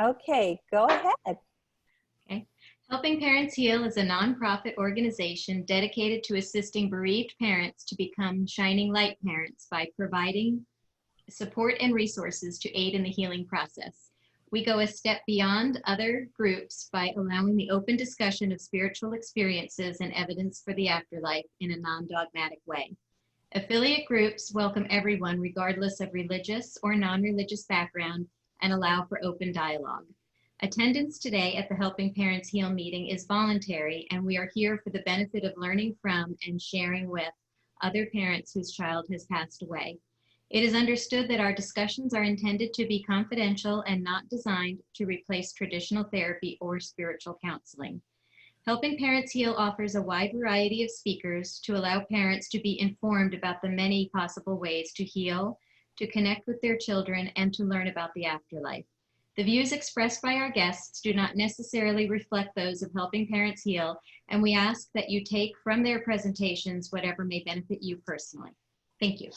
Okay, go ahead. Okay. Helping Parents Heal is a nonprofit organization dedicated to assisting bereaved parents to become shining light parents by providing support and resources to aid in the healing process. We go a step beyond other groups by allowing the open discussion of spiritual experiences and evidence for the afterlife in a non-dogmatic way. Affiliate groups welcome everyone regardless of religious or non-religious background and allow for open dialogue. Attendance today at the Helping Parents Heal meeting is voluntary, and we are here for the benefit of learning from and sharing with other parents whose child has passed away. It is understood that our discussions are intended to be confidential and not designed to replace traditional therapy or spiritual counseling. Helping Parents Heal offers a wide variety of speakers to allow parents to be informed about the many possible ways to heal, to connect with their children, and to learn about the afterlife. The views expressed by our guests do not necessarily reflect those of Helping Parents Heal, and we ask that you take from their presentations whatever may benefit you personally. Thank you.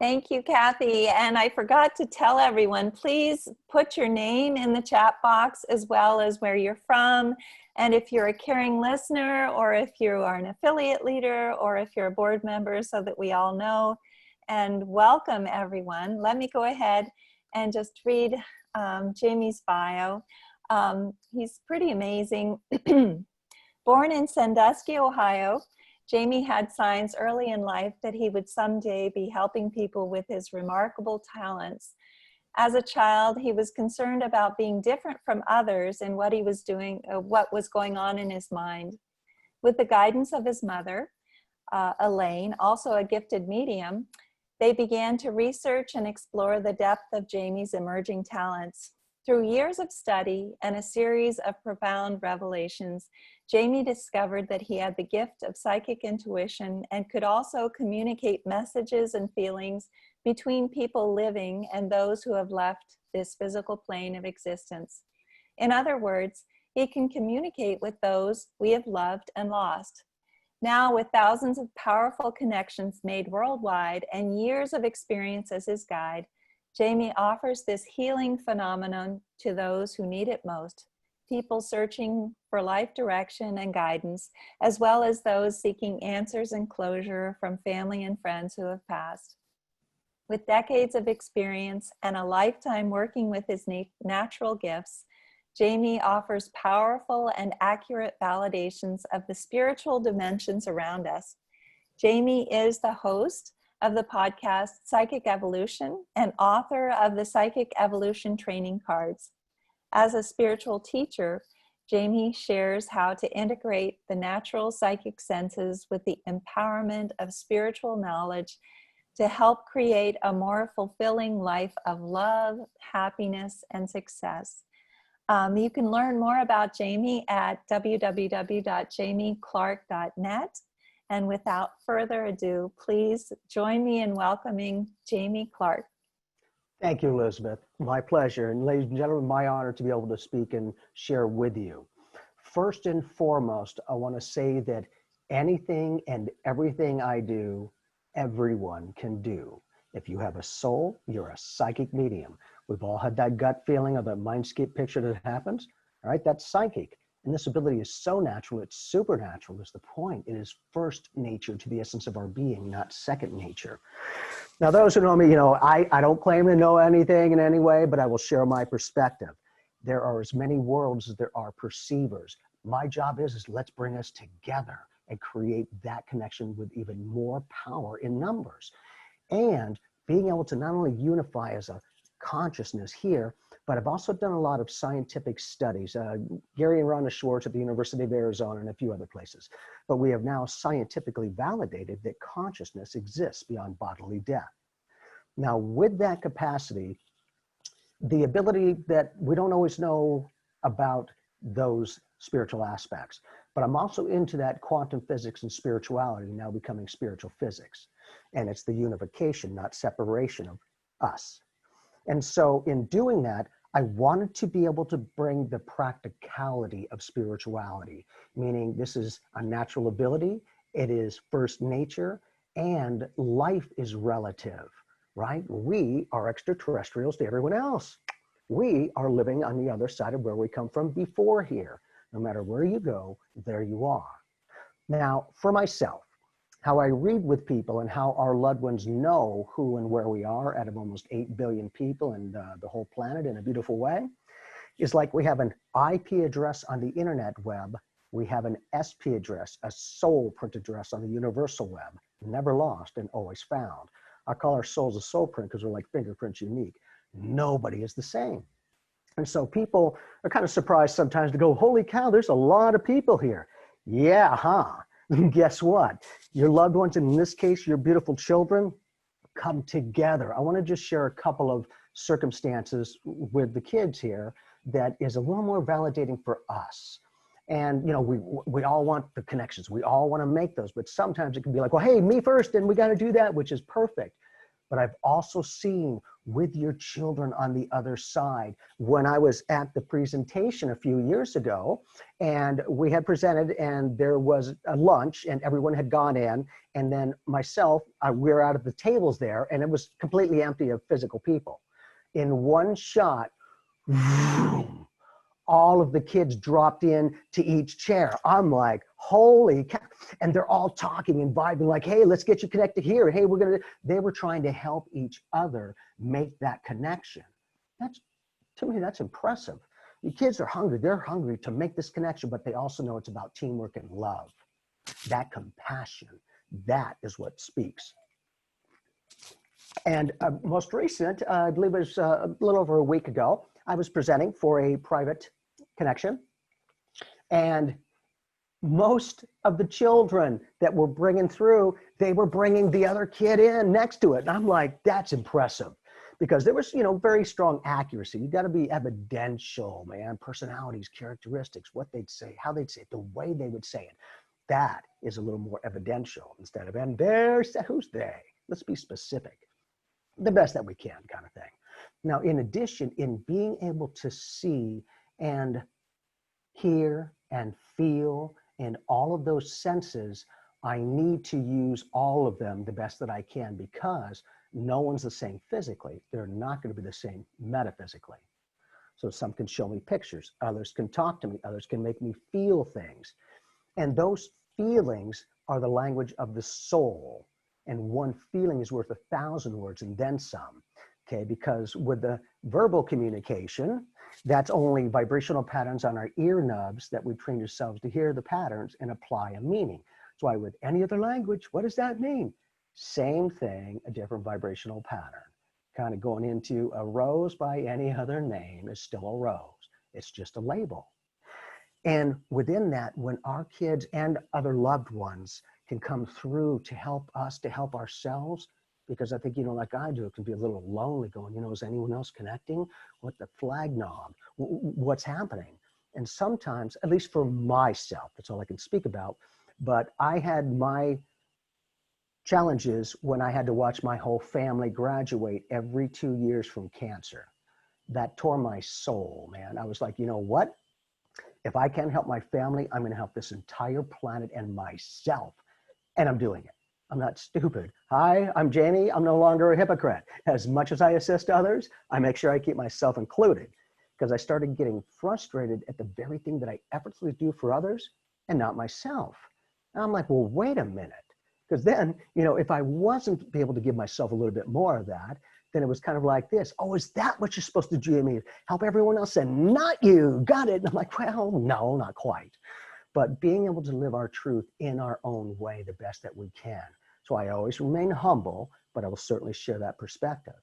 Thank you, Kathy. And I forgot to tell everyone, please put your name in the chat box as well as where you're from. And if you're a caring listener, or if you are an affiliate leader, or if you're a board member, so that we all know. And welcome, everyone. Let me go ahead and just read Jamie's bio. He's pretty amazing. Born in Sandusky, Ohio, Jamie had signs early in life that he would someday be helping people with his remarkable talents. As a child, he was concerned about being different from others in what he was doing, what was going on in his mind. With the guidance of his mother, Elaine, also a gifted medium, they began to research and explore the depth of Jamie's emerging talents. Through years of study and a series of profound revelations, Jamie discovered that he had the gift of psychic intuition and could also communicate messages and feelings between people living and those who have left this physical plane of existence. In other words, he can communicate with those we have loved and lost. Now, with thousands of powerful connections made worldwide and years of experience as his guide, Jamie offers this healing phenomenon to those who need it most, people searching for life direction and guidance, as well as those seeking answers and closure from family and friends who have passed. With decades of experience and a lifetime working with his natural gifts, Jamie offers powerful and accurate validations of the spiritual dimensions around us. Jamie is the host of the podcast Psychic Evolution and author of the Psychic Evolution training cards. As a spiritual teacher, Jamie shares how to integrate the natural psychic senses with the empowerment of spiritual knowledge to help create a more fulfilling life of love, happiness, and success. You can learn more about Jamie at www.jamieclark.net. And without further ado, please join me in welcoming Jamie Clark. Thank you, Elizabeth. My pleasure. And ladies and gentlemen, my honor to be able to speak and share with you. First and foremost, I want to say that anything and everything I do, everyone can do. If you have a soul, you're a psychic medium. We've all had that gut feeling of a mindscape picture that happens. All right, that's psychic. And this ability is so natural, it's supernatural is the point. It is first nature to the essence of our being, not second nature. Now, those who know me, I don't claim to know anything in any way, but I will share my perspective. There are as many worlds as there are perceivers. My job is let's bring us together and create that connection with even more power in numbers. And being able to not only unify as a consciousness here, but I've also done a lot of scientific studies. Gary and Rhonda Schwartz at the University of Arizona and a few other places. But we have now scientifically validated that consciousness exists beyond bodily death. Now, with that capacity, the ability that we don't always know about those spiritual aspects, but I'm also into that quantum physics and spirituality now becoming spiritual physics. And it's the unification, not separation of us. And so in doing that, I wanted to be able to bring the practicality of spirituality, meaning this is a natural ability, it is first nature, and life is relative, right? We are extraterrestrials to everyone else. We are living on the other side of where we come from before here. No matter where you go, there you are. Now, for myself, how I read with people and how our loved ones know who and where we are out of almost 8 billion people and the whole planet in a beautiful way is like we have an IP address on the internet web. We have an SP address, a soul print address on the universal web, never lost and always found. I call our souls a soul print because we're like fingerprints unique. Nobody is the same. And so people are kind of surprised sometimes to go, holy cow, there's a lot of people here. Yeah, huh? Guess what? Your loved ones, in this case, your beautiful children, come together. I want to just share a couple of circumstances with the kids here that is a little more validating for us. And, you know, we all want the connections. We all want to make those, but sometimes it can be like, well, hey, me first, and we got to do that, which is perfect. But I've also seen with your children on the other side, when I was at the presentation a few years ago, and we had presented and there was a lunch and everyone had gone in, and then myself, we were out of the tables there and it was completely empty of physical people. In one shot, all of the kids dropped in to each chair. I'm like, holy cow. And they're all talking and vibing like, hey, let's get you connected here. Hey, they were trying to help each other make that connection. To me, that's impressive. The kids are hungry. They're hungry to make this connection, but they also know it's about teamwork and love. That compassion, that is what speaks. And most recent, I believe it was a little over a week ago, I was presenting for a private connection, and most of the children that were bringing through, they were bringing the other kid in next to it. And I'm like, that's impressive, because there was, you know, very strong accuracy. You got to be evidential, man. Personalities, characteristics, what they'd say, how they'd say it, the way they would say it. That is a little more evidential instead of, and there's, who's they? Let's be specific. The best that we can, kind of thing. Now, in addition, in being able to see and hear and feel and all of those senses, I need to use all of them the best that I can, because no one's the same physically. They're not going to be the same metaphysically. So some can show me pictures, others can talk to me, others can make me feel things. And those feelings are the language of the soul. And one feeling is worth 1,000 words and then some. Okay, because with the verbal communication, that's only vibrational patterns on our ear nubs that we train yourselves to hear the patterns and apply a meaning. That's why with any other language, what does that mean? Same thing, a different vibrational pattern. Kind of going into a rose by any other name is still a rose. It's just a label. And within that, when our kids and other loved ones can come through to help us, to help ourselves, because I think, you know, like I do, it can be a little lonely going, you know, is anyone else connecting? What the flag knob? What's happening? And sometimes, at least for myself, that's all I can speak about, but I had my challenges when I had to watch my whole family graduate every 2 years from cancer. That tore my soul, man. I was like, you know what? If I can't help my family, I'm going to help this entire planet and myself. And I'm doing it. I'm not stupid. Hi, I'm Jamie. I'm no longer a hypocrite. As much as I assist others, I make sure I keep myself included, because I started getting frustrated at the very thing that I effortlessly do for others and not myself. And I'm like, well, wait a minute. Because then, you know, if I wasn't able to give myself a little bit more of that, then it was kind of like this. Oh, is that what you're supposed to do, Jamie? Help everyone else and not you. Got it. And I'm like, well, no, not quite. But being able to live our truth in our own way the best that we can. So I always remain humble, but I will certainly share that perspective.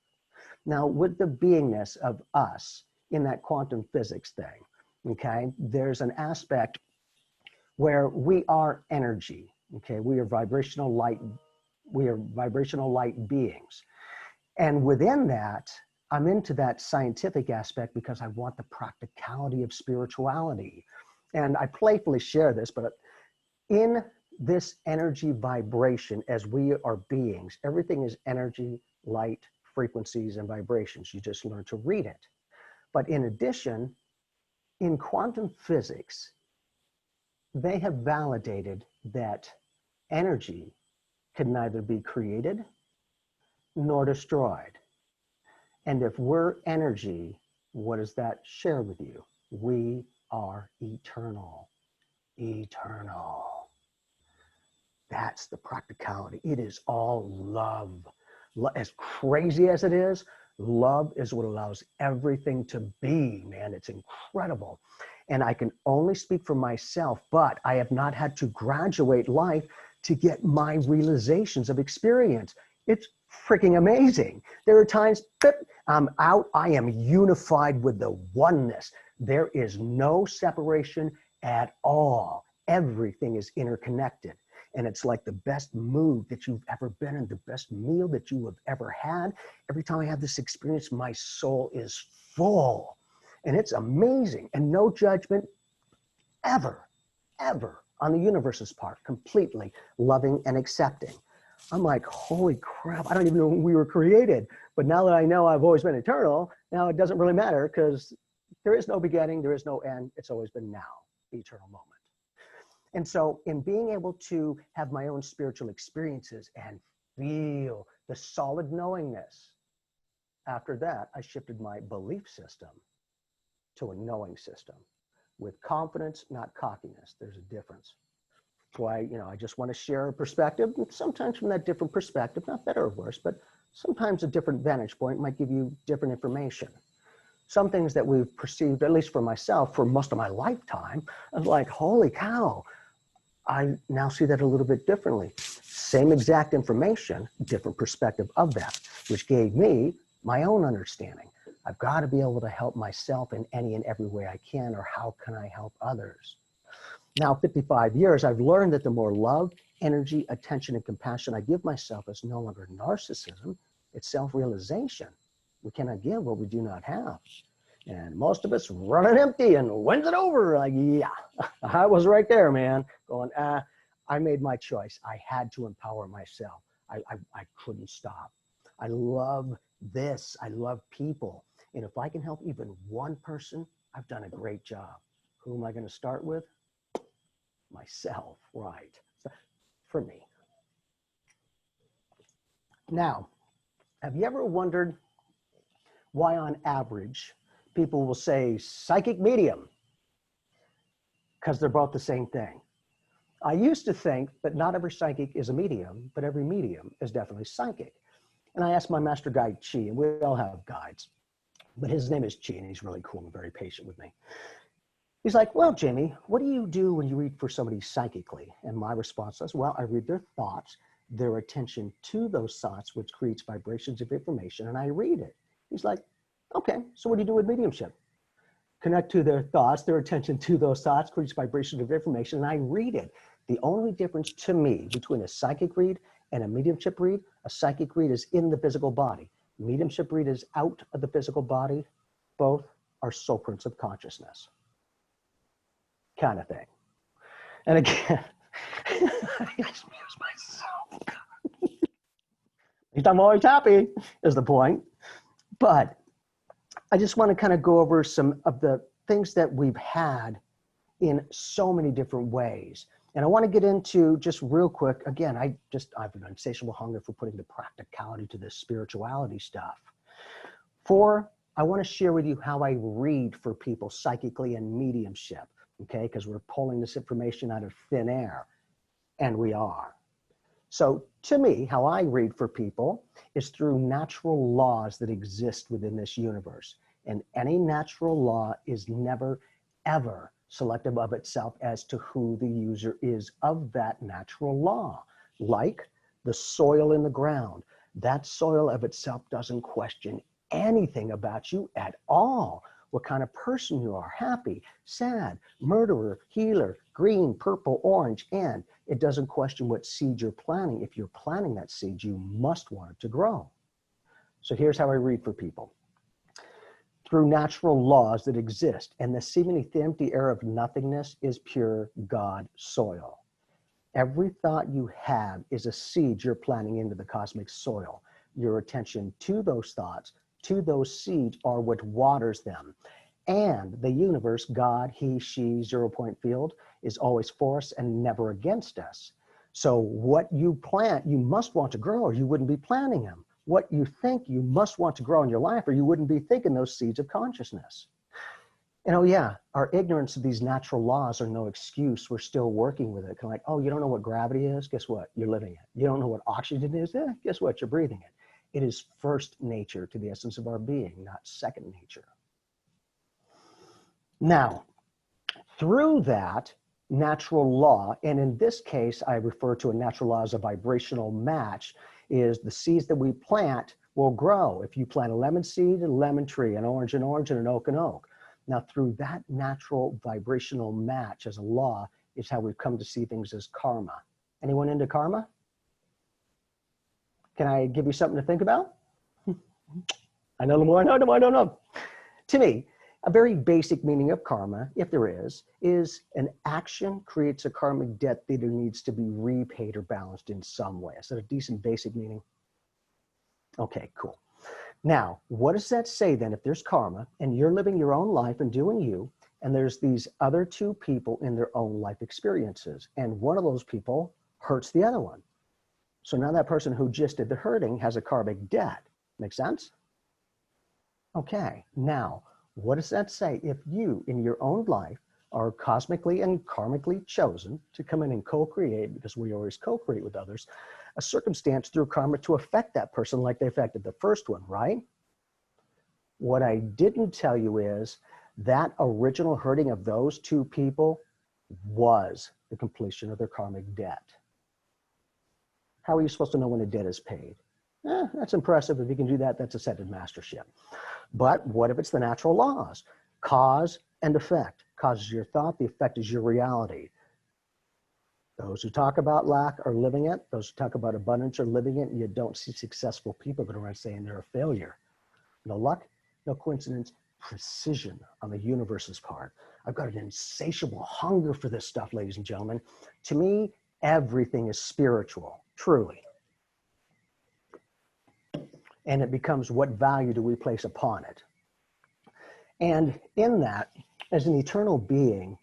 Now, with the beingness of us in that quantum physics thing, okay, there's an aspect where we are energy, okay? We are vibrational light beings. And within that, I'm into that scientific aspect because I want the practicality of spirituality. And I playfully share this, but in this energy vibration, as we are beings, everything is energy, light, frequencies, and vibrations. You just learn to read it. But in addition, in quantum physics, they have validated that energy can neither be created nor destroyed. And if we're energy What does that share with you? We are eternal. Eternal. That's the practicality. It is all love. As crazy as it is, love is what allows everything to be, man. It's incredible. And I can only speak for myself, but I have not had to graduate life to get my realizations of experience. It's freaking amazing. There are times that I'm out, I am unified with the oneness. There is no separation at all. Everything is interconnected. And it's like the best mood that you've ever been in, the best meal that you have ever had. Every time I have this experience, my soul is full. And it's amazing. And no judgment ever, ever on the universe's part. Completely loving and accepting. I'm like, holy crap, I don't even know when we were created. But now that I know I've always been eternal, now it doesn't really matter because there is no beginning, there is no end. It's always been now, the eternal moment. And so in being able to have my own spiritual experiences and feel the solid knowingness, after that, I shifted my belief system to a knowing system with confidence, not cockiness. There's a difference. That's why, I just want to share a perspective. Sometimes from that different perspective, not better or worse, but sometimes a different vantage point might give you different information. Some things that we've perceived, at least for myself, for most of my lifetime, I was like, holy cow, I now see that a little bit differently. Same exact information, different perspective of that, which gave me my own understanding. I've got to be able to help myself in any and every way I can, or how can I help others? Now, 55 years, I've learned that the more love, energy, attention, and compassion I give myself is no longer narcissism, it's self-realization. We cannot give what we do not have. And most of us running empty and when's it over? Like, yeah, I was right there, man, going, I made my choice. I had to empower myself. I couldn't stop. I love this. I love people. And if I can help even one person, I've done a great job. Who am I going to start with? Myself, right? So, for me. Now, have you ever wondered why on average people will say psychic medium? Because they're both the same thing. I used to think that not every psychic is a medium, but every medium is definitely psychic. And I asked my master guide, Chi, and we all have guides, but his name is Chi, and he's really cool and very patient with me. He's like, well, Jamie, what do you do when you read for somebody psychically? And my response was, well, I read their thoughts, their attention to those thoughts, which creates vibrations of information, and I read it. He's like, okay, so what do you do with mediumship? Connect to their thoughts, their attention to those thoughts, creates vibrations of information, and I read it. The only difference to me between a psychic read and a mediumship read, a psychic read is in the physical body. Mediumship read is out of the physical body. Both are soul prints of consciousness. Kind of thing. And again, I excuse myself. At least I'm always happy, is the point. But I just want to kind of go over some of the things that we've had in so many different ways. And I want to get into just real quick, again, I've an insatiable hunger for putting the practicality to this spirituality stuff. I want to share with you how I read for people psychically and mediumship, okay? Because we're pulling this information out of thin air, and we are. So to me, how I read for people is through natural laws that exist within this universe. And any natural law is never, ever selective of itself as to who the user is of that natural law. Like the soil in the ground. That soil of itself doesn't question anything about you at all. What kind of person you are, happy, sad, murderer, healer, green, purple, orange, and it doesn't question what seed you're planting. If you're planting that seed, you must want it to grow. So here's how I read for people. Through natural laws that exist, and the seemingly empty air of nothingness is pure God soil. Every thought you have is a seed you're planting into the cosmic soil. Your attention to those thoughts, to those seeds are what waters them. And the universe, God, he, she, 0 point field, is always for us and never against us. So what you plant, you must want to grow or you wouldn't be planting them. what you think you must want to grow in your life, or you wouldn't be thinking those seeds of consciousness. And oh yeah, our ignorance of these natural laws are no excuse. We're still working with it. Kind of like, oh, you don't know what gravity is? Guess what? You're living it. You don't know what oxygen is? Guess what? You're breathing it. It is first nature to the essence of our being, not second nature. Now, through that natural law, and in this case, I refer to a natural law as a vibrational match, is the seeds that we plant will grow. If you plant a lemon seed, a lemon tree, an orange, and an oak, and oak. Now, through that natural vibrational match as a law is how we've come to see things as karma. Anyone into karma? Can I give you something to think about? I know more, I don't know. To me, a very basic meaning of karma, if there is an action creates a karmic debt that either needs to be repaid or balanced in some way. Is that a decent basic meaning? Okay, cool. Now, what does that say then if there's karma and you're living your own life and doing you, and there's these other two people in their own life experiences, and one of those people hurts the other one. So now that person who just did the hurting has a karmic debt. Make sense? Okay, now, what does that say if you in your own life are cosmically and karmically chosen to come in and co-create, because we always co-create with others, a circumstance through karma to affect that person like they affected the first one, right? What I didn't tell you is that original hurting of those two people was the completion of their karmic debt. How are you supposed to know when a debt is paid? That's impressive. If you can do that, that's ascended mastership. But what if it's the natural laws? Cause and effect. Cause is your thought, the effect is your reality. Those who talk about lack are living it. Those who talk about abundance are living it. And you don't see successful people go around saying they're a failure. No luck, no coincidence, precision on the universe's part. I've got an insatiable hunger for this stuff, ladies and gentlemen. To me, everything is spiritual, truly. And it becomes, what value do we place upon it? And in that, as an eternal being,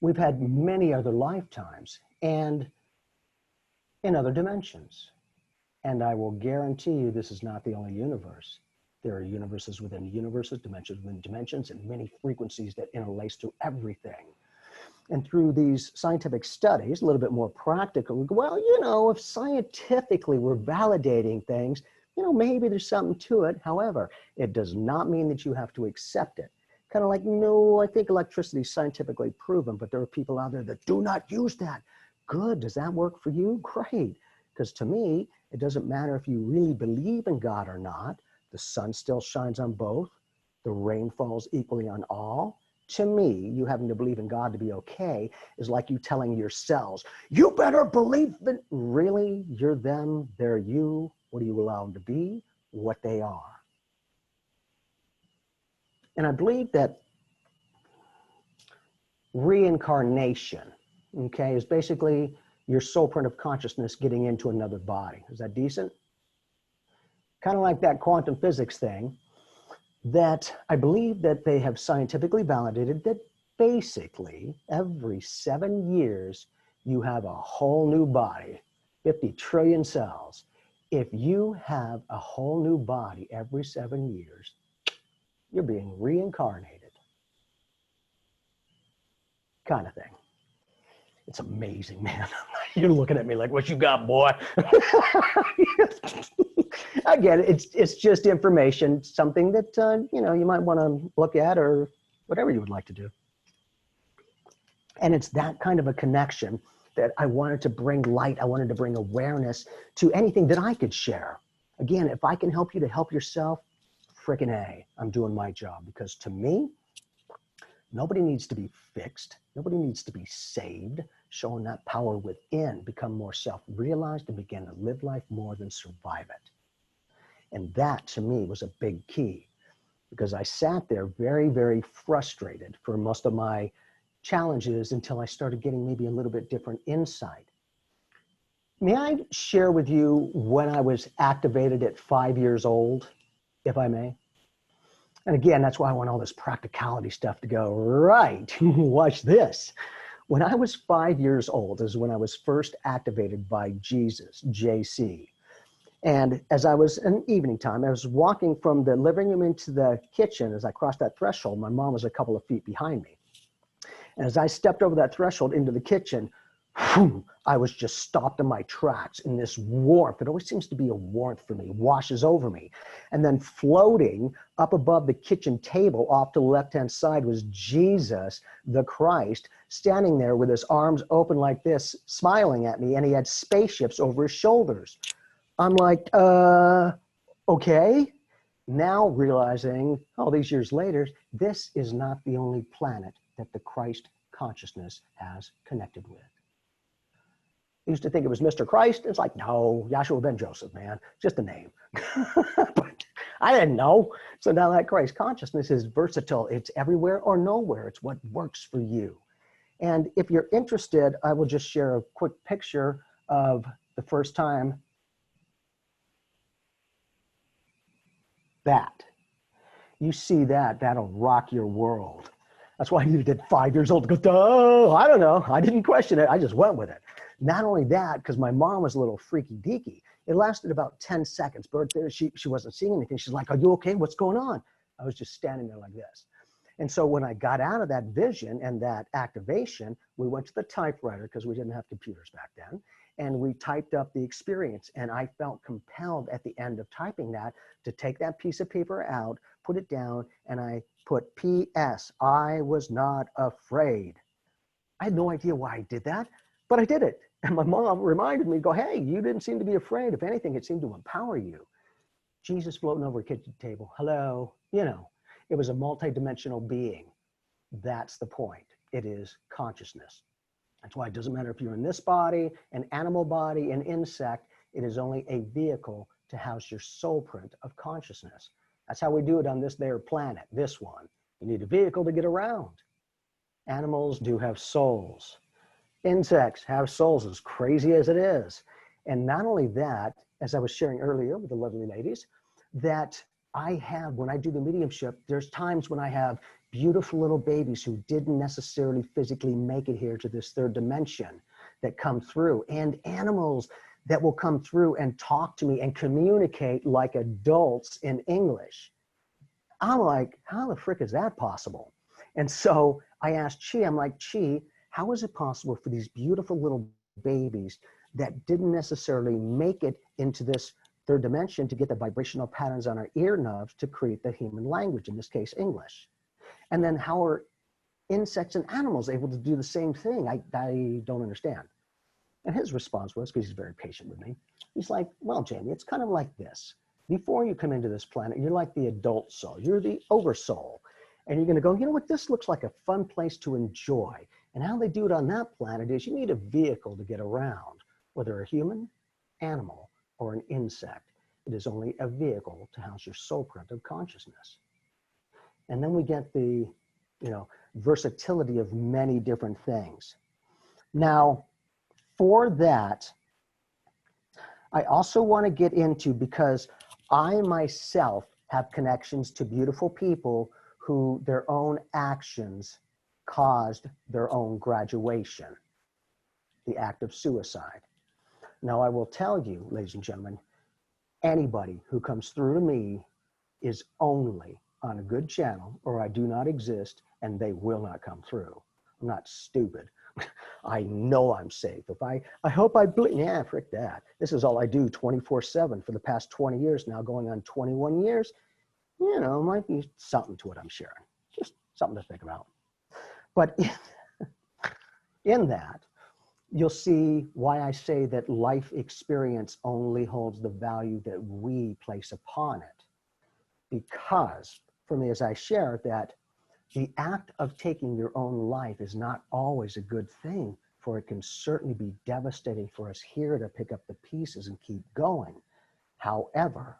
we've had many other lifetimes and in other dimensions. And I will guarantee you this is not the only universe. There are universes within universes, dimensions within dimensions, and many frequencies that interlace through everything. And through these scientific studies, a little bit more practical, we go, well, you know, if scientifically we're validating things, you know, maybe there's something to it. However, it does not mean that you have to accept it. Kind of like, no, I think electricity is scientifically proven, but there are people out there that do not use that. Good, does that work for you? Great, because to me, it doesn't matter if you really believe in God or not. The sun still shines on both. The rain falls equally on all. To me, you having to believe in God to be okay is like you telling your cells, you better believe that. Really, you're them, they're you. What do you allow them to be? What they are. And I believe that reincarnation, okay, is basically your soul print of consciousness getting into another body. Is that decent? Kind of like that quantum physics thing, that I believe that they have scientifically validated that basically every 7 years, you have a whole new body, 50 trillion cells. If you have a whole new body every 7 years, you're being reincarnated. Kind of thing. It's amazing, man. You're looking at me like, what you got, boy? Again, it's just information, something that, you know, you might want to look at or whatever you would like to do. And it's that kind of a connection that I wanted to bring light. I wanted to bring awareness to anything that I could share. Again, if I can help you to help yourself, frickin' A, I'm doing my job. Because to me, nobody needs to be fixed. Nobody needs to be saved. Showing that power within, become more self-realized and begin to live life more than survive it. And that to me was a big key, because I sat there very, very frustrated for most of my challenges until I started getting maybe a little bit different insight. May I share with you when I was activated at 5 years old, if I may? And again, that's why I want all this practicality stuff to go, right, watch this. When I was 5 years old is when I was first activated by Jesus, JC. And as I was in evening time, I was walking from the living room into the kitchen. As I crossed that threshold, my mom was a couple of feet behind me. And as I stepped over that threshold into the kitchen, I was just stopped in my tracks in this warmth. It always seems to be a warmth for me, washes over me. And then floating up above the kitchen table off to the left-hand side was Jesus, the Christ, standing there with his arms open like this, smiling at me, and he had spaceships over his shoulders. I'm like, okay. Now realizing, all these years later, this is not the only planet that the Christ consciousness has connected with. I used to think it was Mr. Christ. It's like, no, Yahshua ben Joseph, man, just a name. But I didn't know. So now that Christ consciousness is versatile. It's everywhere or nowhere. It's what works for you. And if you're interested, I will just share a quick picture of the first time that. You see that, that'll rock your world. That's why you did 5 years old to go, oh, I don't know. I didn't question it. I just went with it. Not only that, because my mom was a little freaky deaky, it lasted about 10 seconds, but she wasn't seeing anything. She's like, are you okay? What's going on? I was just standing there like this. And so when I got out of that vision and that activation, we went to the typewriter because we didn't have computers back then. And we typed up the experience. And I felt compelled at the end of typing that to take that piece of paper out, put it down, and I put P.S. I was not afraid. I had no idea why I did that, but I did it. And my mom reminded me, go, hey, you didn't seem to be afraid. If anything, it seemed to empower you. Jesus floating over a kitchen table. Hello. You know, it was a multidimensional being. That's the point. It is consciousness. That's why it doesn't matter if you're in this body, an animal body, an insect. It is only a vehicle to house your soul print of consciousness. That's how we do it on this there planet, this one. You need a vehicle to get around. Animals do have souls. Insects have souls, as crazy as it is. And not only that, as I was sharing earlier with the lovely ladies, that I have, when I do the mediumship, there's times when I have beautiful little babies who didn't necessarily physically make it here to this third dimension that come through, and animals that will come through and talk to me and communicate like adults in English. I'm like, how the frick is that possible? And so I asked Chi, I'm like, Chi, how is it possible for these beautiful little babies that didn't necessarily make it into this third dimension to get the vibrational patterns on our ear knobs to create the human language, in this case, English? And then how are insects and animals able to do the same thing? I don't understand. And his response was, because he's very patient with me, he's like, well, Jamie, it's kind of like this. Before you come into this planet, you're like the adult soul. You're the oversoul. And you're going to go, you know what, this looks like a fun place to enjoy. And how they do it on that planet is you need a vehicle to get around, whether a human, animal, or an insect. It is only a vehicle to house your soul print of consciousness. And then we get the, versatility of many different things. Now, for that, I also want to get into, because I myself have connections to beautiful people who their own actions caused their own graduation, the act of suicide. Now, I will tell you, ladies and gentlemen, anybody who comes through to me is only on a good channel, or I do not exist, and they will not come through. I'm not stupid. I know I'm safe. If I hope I blink, yeah, frick that. This is all I do 24/7 for the past 20 years now, going on 21 years. Might be something to what I'm sharing. Just something to think about. But in that, you'll see why I say that life experience only holds the value that we place upon it. Because for me, as I share, that the act of taking your own life is not always a good thing, for it can certainly be devastating for us here to pick up the pieces and keep going. However,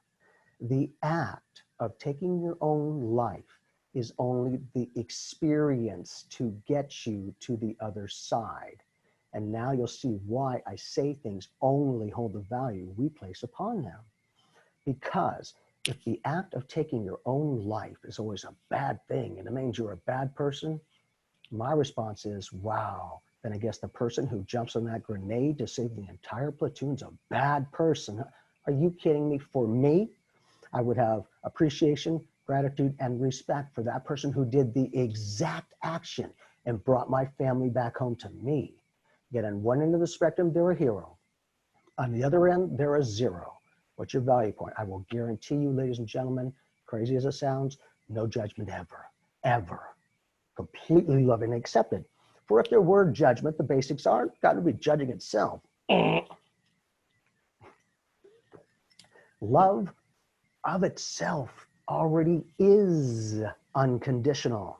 the act of taking your own life is only the experience to get you to the other side. And now you'll see why I say things only hold the value we place upon them. Because if the act of taking your own life is always a bad thing and it means you're a bad person, my response is, wow, then I guess the person who jumps on that grenade to save the entire platoon's a bad person. Are you kidding me? For me, I would have appreciation, gratitude, and respect for that person who did the exact action and brought my family back home to me. Yet on one end of the spectrum, they're a hero. On the other end, they're a zero. What's your value point? I will guarantee you, ladies and gentlemen, crazy as it sounds, no judgment ever, ever. Completely loving and accepted. For if there were judgment, the basics aren't got to be judging itself. Love of itself already is unconditional.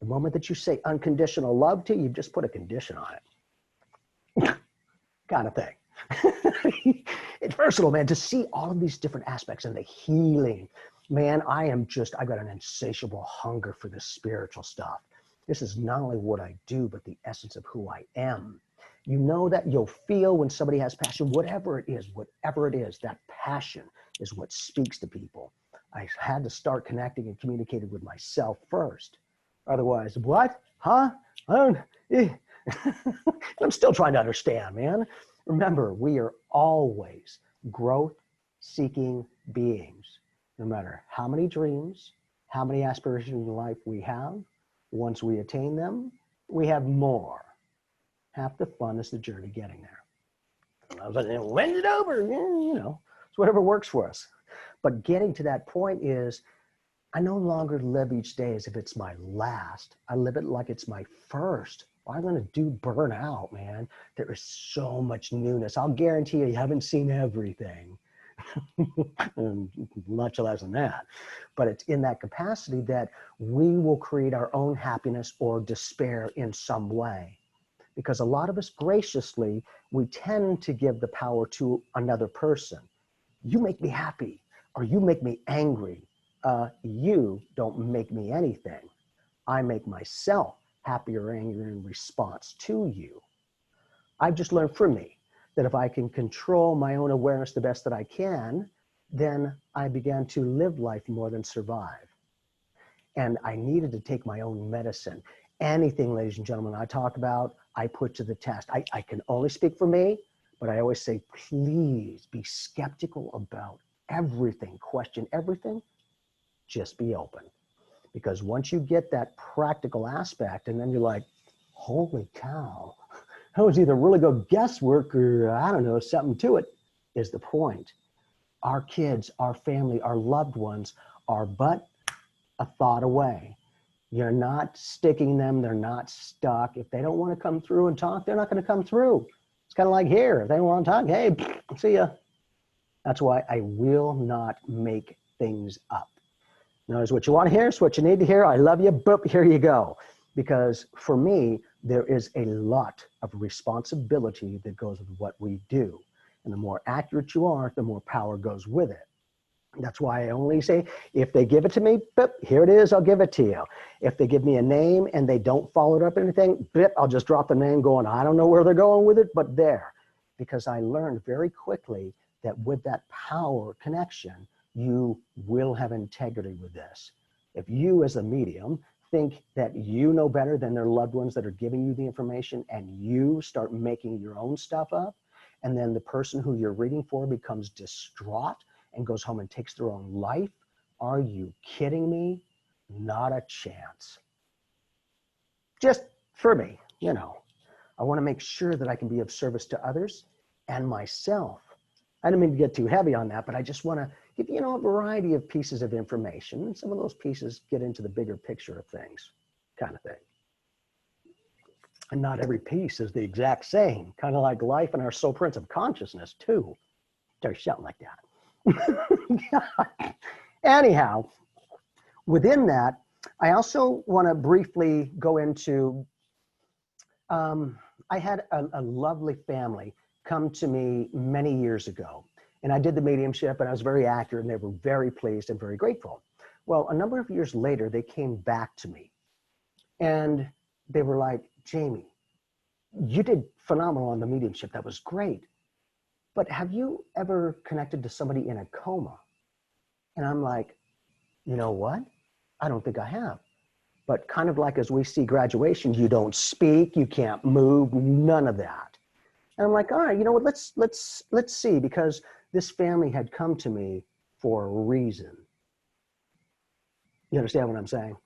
The moment that you say unconditional love to, you've just put a condition on it. Kind of thing. It's versatile, man, to see all of these different aspects and the healing. Man, I've got an insatiable hunger for this spiritual stuff. This is not only what I do, but the essence of who I am. You know that you'll feel when somebody has passion, whatever it is, that passion is what speaks to people. I had to start connecting and communicating with myself first. Otherwise, what? Huh? I'm still trying to understand, man. Remember, we are always growth-seeking beings. No matter how many dreams, how many aspirations in life we have, once we attain them, we have more. Half the fun is the journey getting there. And I was like, when's it over? It's whatever works for us. But getting to that point is, I no longer live each day as if it's my last. I live it like it's my first. I'm going to do burnout, man. There is so much newness. I'll guarantee you haven't seen everything. Much less than that. But it's in that capacity that we will create our own happiness or despair in some way. Because a lot of us graciously, we tend to give the power to another person. You make me happy, or you make me angry. You don't make me anything. I make myself happy or angry in response to you. I've just learned from me that if I can control my own awareness the best that I can, then I began to live life more than survive. And I needed to take my own medicine. Anything, ladies and gentlemen, I talk about, I put to the test. I can only speak for me, but I always say, please be skeptical about everything, question everything, just be open. Because once you get that practical aspect, and then you're like, holy cow, that was either really good guesswork or I don't know, something to it, is the point. Our kids, our family, our loved ones are but a thought away. You're not sticking them. They're not stuck. If they don't want to come through and talk, they're not going to come through. It's kind of like here. If they don't want to talk, hey, see ya. That's why I will not make things up. Notice what you want to hear, it's what you need to hear. I love you, boop, here you go. Because for me, there is a lot of responsibility that goes with what we do. And the more accurate you are, the more power goes with it. That's why I only say, if they give it to me, boop, here it is, I'll give it to you. If they give me a name and they don't follow it up or anything, boop, I'll just drop the name going, I don't know where they're going with it, but there. Because I learned very quickly that with that power connection, you will have integrity with this. If you as a medium think that you know better than their loved ones that are giving you the information and you start making your own stuff up, and then the person who you're reading for becomes distraught and goes home and takes their own life, are you kidding me? Not a chance. Just for me, I want to make sure that I can be of service to others and myself. I don't mean to get too heavy on that, but I just want to give you a variety of pieces of information. And some of those pieces get into the bigger picture of things, kind of thing. And not every piece is the exact same, kind of like life and our soul prints of consciousness too. There's something like that. Anyhow, within that, I also want to briefly go into, I had a lovely family come to me many years ago. And I did the mediumship and I was very accurate and they were very pleased and very grateful. Well, a number of years later, they came back to me and they were like, Jamie, you did phenomenal on the mediumship. That was great. But have you ever connected to somebody in a coma? And I'm like, you know what? I don't think I have. But kind of like as we see graduation, you don't speak, you can't move, none of that. And I'm like, all right, you know what, let's see, because this family had come to me for a reason. You understand what I'm saying?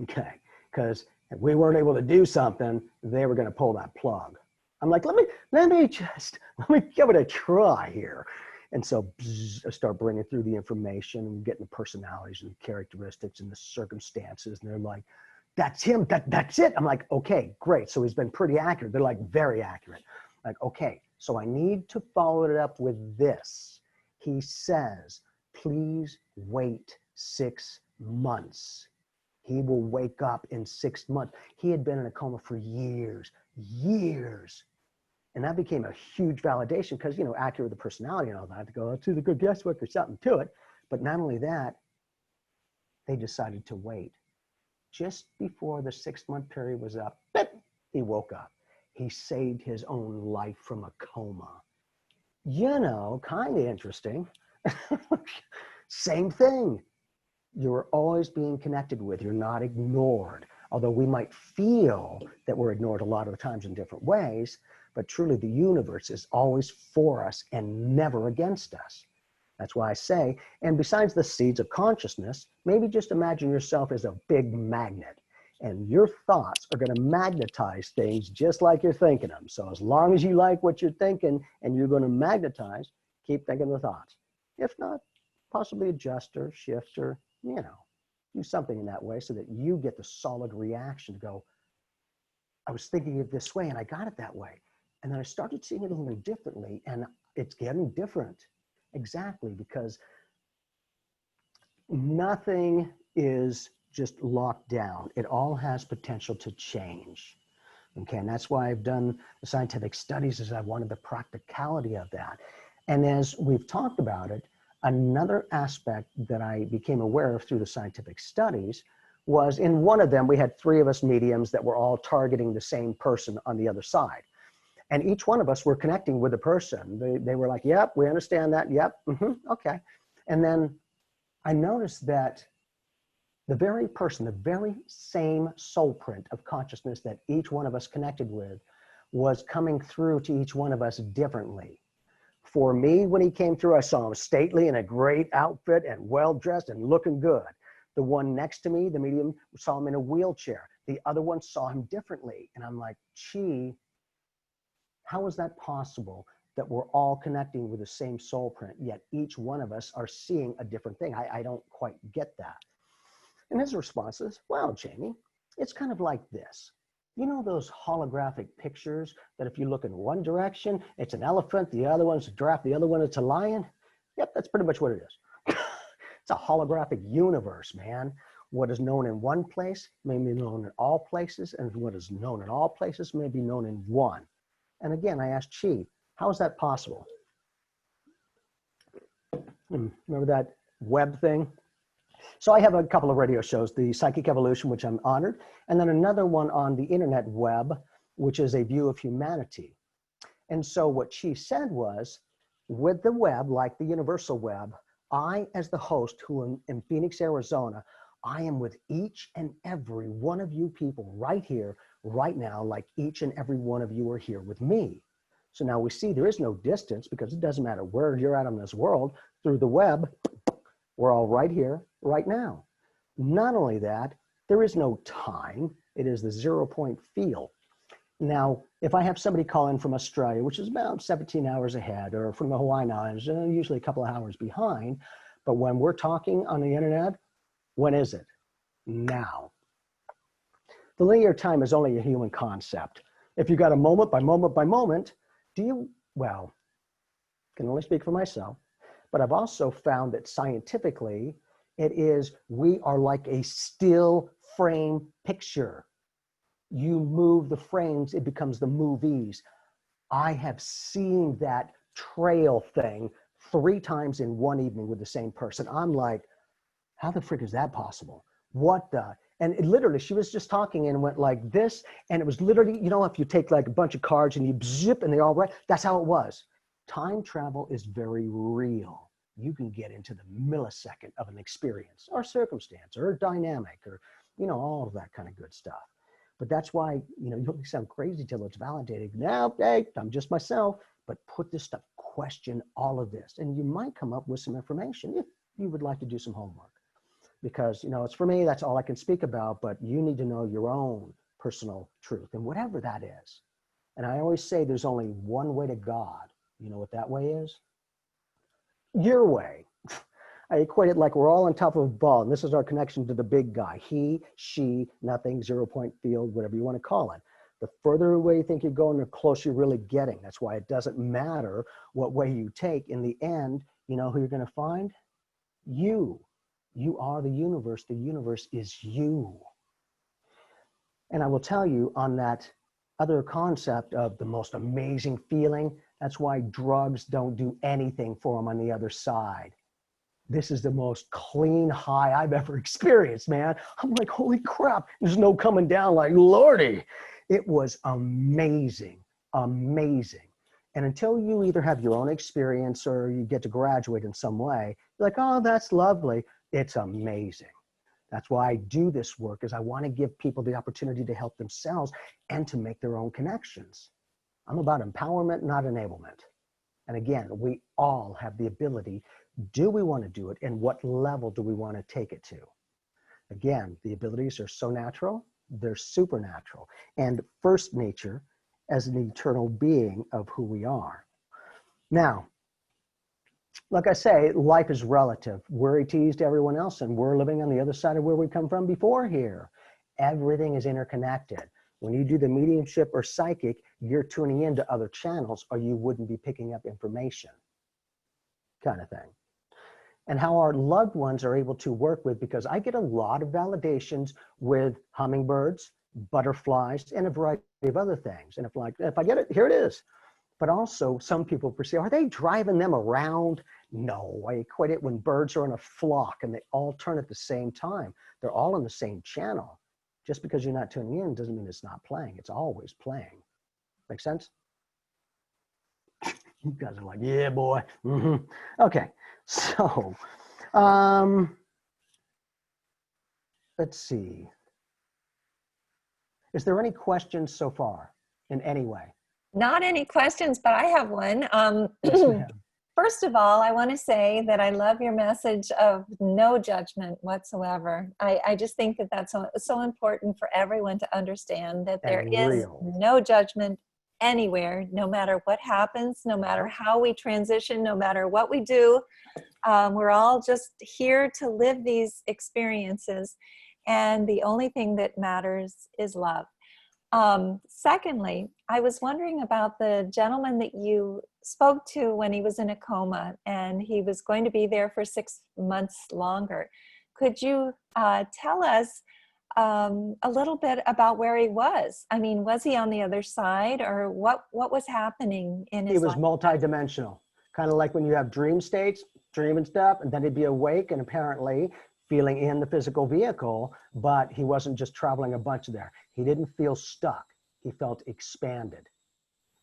Okay, because if we weren't able to do something, they were going to pull that plug. I'm like, let me give it a try here. And so I start bringing through the information and getting the personalities and the characteristics and the circumstances. And they're like, that's him, that's it. I'm like, okay, great. So he's been pretty accurate. They're like, very accurate. Like, okay, so I need to follow it up with this. He says, please wait 6 months. He will wake up in 6 months. He had been in a coma for years. And that became a huge validation because, you know, accurate with the personality and all that, to go, oh, to the good guesswork, there's something to it. But not only that, they decided to wait. Just before the 6-month period was up, he woke up. He saved his own life from a coma. You know, kind of interesting. Same thing. You're always being connected with. You're not ignored. Although we might feel that we're ignored a lot of the times in different ways, but truly the universe is always for us and never against us. That's why I say, and besides the seeds of consciousness, maybe just imagine yourself as a big magnet, and your thoughts are going to magnetize things just like you're thinking them. So as long as you like what you're thinking and you're going to magnetize, keep thinking the thoughts. If not, possibly adjust or shift or, you know, do something in that way so that you get the solid reaction to go, I was thinking it this way and I got it that way. And then I started seeing it a little differently, and it's getting different. Exactly, because nothing is just locked down. It all has potential to change. Okay, and that's why I've done the scientific studies, is I wanted the practicality of that. And as we've talked about it, another aspect that I became aware of through the scientific studies was, in one of them, we had 3 of us mediums that were all targeting the same person on the other side. And each one of us were connecting with the person. They were like, yep, we understand that. Yep, okay. And then I noticed that the very person, the very same soul print of consciousness that each one of us connected with was coming through to each one of us differently. For me, when he came through, I saw him stately in a great outfit and well-dressed and looking good. The one next to me, the medium, saw him in a wheelchair. The other one saw him differently. And I'm like, gee, how is that possible that we're all connecting with the same soul print, yet each one of us are seeing a different thing? I don't quite get that. And his response is, well, Jamie, it's kind of like this. You know those holographic pictures that if you look in one direction, it's an elephant, the other one's a giraffe, the other one it's a lion? Yep, that's pretty much what it is. It's a holographic universe, man. What is known in one place may be known in all places, and what is known in all places may be known in one. And again, I asked Chi, how is that possible? Remember that web thing? So I have a couple of radio shows, the Psychic Evolution, which I'm honored, and then another one on the internet web, which is A View of Humanity. And so what she said was, with the web, like the universal web, I, as the host who am in Phoenix, Arizona, I am with each and every one of you people right here, right now, like each and every one of you are here with me. So now we see there is no distance, because it doesn't matter where you're at in this world. Through the web, we're all right here, right now. Not only that, there is no time. It is the 0-point field. Now, if I have somebody call in from Australia, which is about 17 hours ahead, or from the Hawaiian Islands, usually a couple of hours behind, but when we're talking on the internet, when is it? Now. The linear time is only a human concept. If you got a moment by moment by moment, well, I can only speak for myself, but I've also found that scientifically, we are like a still frame picture. You move the frames, it becomes the movies. I have seen that trail thing 3 times in one evening with the same person. I'm like, how the frick is that possible? What the? And it literally, she was just talking and went like this, and it was literally, you know, if you take like a bunch of cards and you zip and they all right, that's how it was. Time travel is very real. You can get into the millisecond of an experience or circumstance or dynamic or, you know, all of that kind of good stuff. But that's why, you know, you don't sound crazy till it's validated. Now, hey, I'm just myself, but put this stuff, question all of this. And you might come up with some information if you would like to do some homework. Because, you know, it's for me, that's all I can speak about, but you need to know your own personal truth and whatever that is. And I always say there's only one way to God. You know what that way is? Your way. I equate it like we're all on top of a ball, and this is our connection to the big guy. He, she, nothing, 0-point field, whatever you want to call it. The further away you think you're going, the closer you're really getting. That's why it doesn't matter what way you take. In the end, you know who you're going to find? You. You are the universe. The universe is you. And I will tell you on that other concept of the most amazing feeling, that's why drugs don't do anything for them on the other side. This is the most clean high I've ever experienced, man. I'm like, holy crap, there's no coming down, like, Lordy. It was amazing, amazing. And until you either have your own experience or you get to graduate in some way, you're like, oh, that's lovely. It's amazing. That's why I do this work, is I want to give people the opportunity to help themselves and to make their own connections. I'm about empowerment, not enablement. And again, we all have the ability. Do we want to do it? And what level do we want to take it to? Again, the abilities are so natural, they're supernatural. And first nature as an eternal being of who we are. Now, like I say, life is relative. We're ETs to everyone else, and we're living on the other side of where we come from before here. Everything is interconnected. When you do the mediumship or psychic, you're tuning into other channels or you wouldn't be picking up information, kind of thing. And how our loved ones are able to work with, because I get a lot of validations with hummingbirds, butterflies, and a variety of other things. And if I get it, here it is. But also some people perceive, are they driving them around? No, I equate it when birds are in a flock and they all turn at the same time. They're all on the same channel. Just because you're not tuning in doesn't mean it's not playing. It's always playing. Make sense? You guys are like, yeah, boy. Mm-hmm. Okay, so let's see. Is there any questions so far in any way? Not any questions, but I have one. Yes, ma'am. First of all, I want to say that I love your message of no judgment whatsoever. I just think that that's so important for everyone to understand, that there is no judgment anywhere, no matter what happens, no matter how we transition, no matter what we do. We're all just here to live these experiences. And the only thing that matters is love. Secondly, I was wondering about the gentleman that you spoke to when he was in a coma and he was going to be there for 6 months longer. Could you tell us a little bit about where he was? I mean, was he on the other side, or what was happening in his life? He was multidimensional, kind of like when you have dream states, dream and stuff, and then he'd be awake and apparently feeling in the physical vehicle, but he wasn't just traveling a bunch there. He didn't feel stuck. He felt expanded.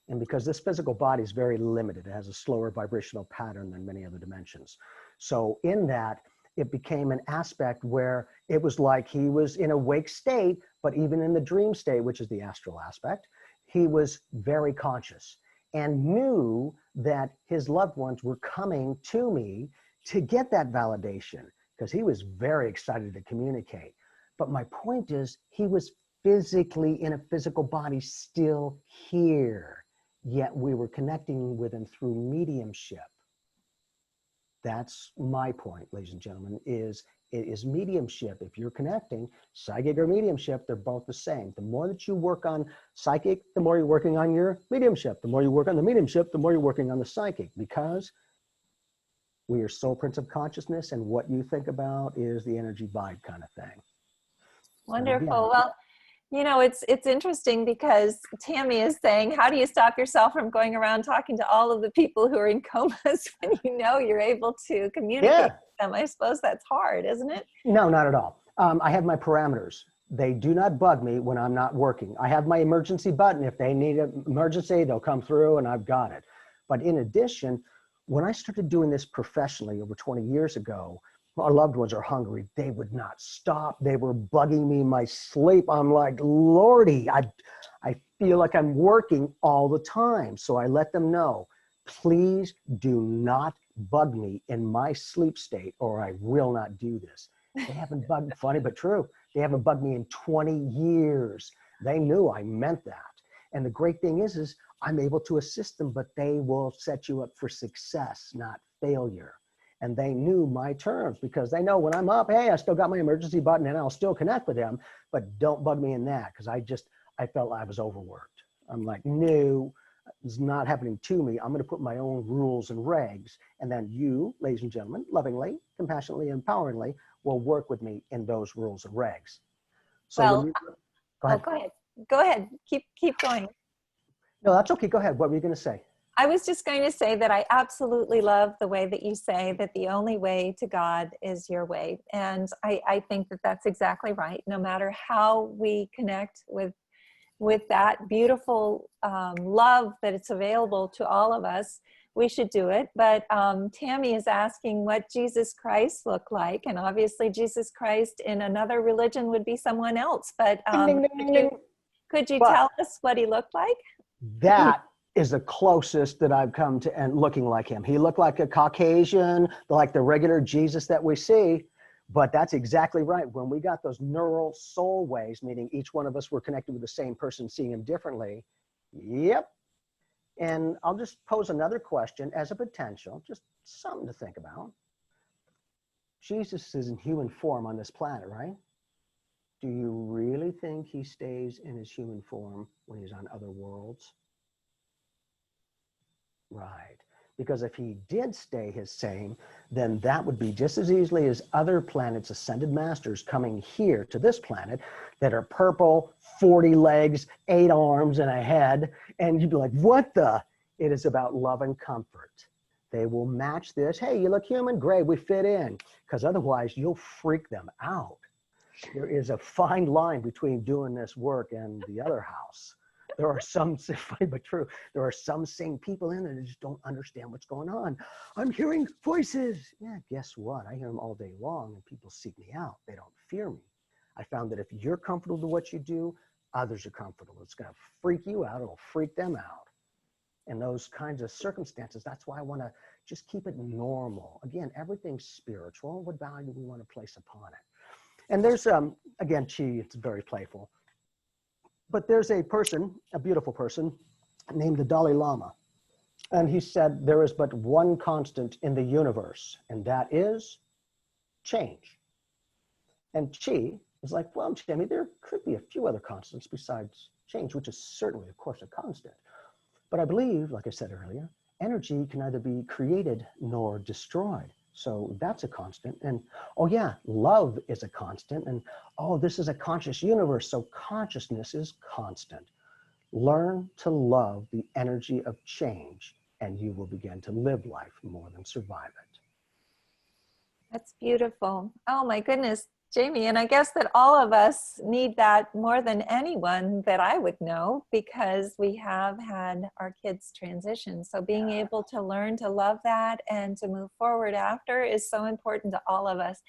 And because this physical body is very limited, it has a slower vibrational pattern than many other dimensions. So in that, it became an aspect where it was like he was in a wake state, but even in the dream state, which is the astral aspect, he was very conscious and knew that his loved ones were coming to me to get that validation, because he was very excited to communicate. But my point is, he was physically in a physical body still here, yet we were connecting with him through mediumship. That's my point, ladies and gentlemen, is it is mediumship. If you're connecting, psychic or mediumship, they're both the same. The more that you work on psychic, the more you're working on your mediumship. The more you work on the mediumship, the more you're working on the psychic, because we are soul prints of consciousness, and what you think about is the energy vibe kind of thing. Wonderful. Well, you know, it's interesting because Tammy is saying, how do you stop yourself from going around talking to all of the people who are in comas when you know you're able to communicate with them? I suppose that's hard, isn't it? No, not at all. I have my parameters. They do not bug me when I'm not working. I have my emergency button. If they need an emergency, they'll come through and I've got it. But in addition, when I started doing this professionally over 20 years ago, our loved ones are hungry, they would not stop. They were bugging me in my sleep. I'm like, Lordy, I feel like I'm working all the time. So I let them know, please do not bug me in my sleep state or I will not do this. They haven't bugged, funny but true, they haven't bugged me in 20 years. They knew I meant that. And the great thing is I'm able to assist them, but they will set you up for success, not failure. And they knew my terms because they know when I'm up, hey, I still got my emergency button and I'll still connect with them, but don't bug me in that because I felt I was overworked. I'm like, no, it's not happening to me. I'm going to put my own rules and regs. And then you, ladies and gentlemen, lovingly, compassionately, empoweringly, will work with me in those rules and regs. So Well, when you, go ahead. go ahead. Go ahead. Keep going. No, that's okay. Go ahead. What were you going to say? I was just going to say that I absolutely love the way that you say that the only way to God is your way. And I think that that's exactly right. No matter how we connect with that beautiful love that it's available to all of us, we should do it. But Tammy is asking what Jesus Christ looked like. And obviously Jesus Christ in another religion would be someone else. But could you tell us what he looked like? That is the closest that I've come to and looking like him. He looked like a Caucasian, like the regular Jesus that we see. But that's exactly right. When we got those neural soul waves, meaning each one of us were connected with the same person, seeing him differently. Yep. And I'll just pose another question as a potential, just something to think about. Jesus is in human form on this planet, right? Do you really think he stays in his human form when he's on other worlds? Right. Because if he did stay his same, then that would be just as easily as other planets' ascended masters coming here to this planet that are purple, 40 legs, 8 arms, and a head. And you'd be like, what the? It is about love and comfort. They will match this. Hey, you look human? Great, we fit in. Because otherwise, you'll freak them out. There is a fine line between doing this work and the other house. There are some, funny but true, there are some sane people in there that just don't understand what's going on. I'm hearing voices. Yeah, guess what? I hear them all day long and people seek me out. They don't fear me. I found that if you're comfortable with what you do, others are comfortable. It's going to freak you out. It'll freak them out. In those kinds of circumstances, that's why I want to just keep it normal. Again, everything's spiritual. What value we want to place upon it. And there's, again, it's very playful. But there's a person, a beautiful person, named the Dalai Lama. And he said, there is but one constant in the universe, and that is change. And Chi was like, well, Jimmy, there could be a few other constants besides change, which is certainly, of course, a constant. But I believe, like I said earlier, energy can neither be created nor destroyed. So that's a constant. And oh yeah, love is a constant. And oh, this is a conscious universe. So consciousness is constant. Learn to love the energy of change and you will begin to live life more than survive it. That's beautiful. Oh my goodness, Jamie. And I guess that all of us need that more than anyone that I would know because we have had our kids transition. So being able to learn to love that and to move forward after is so important to all of us.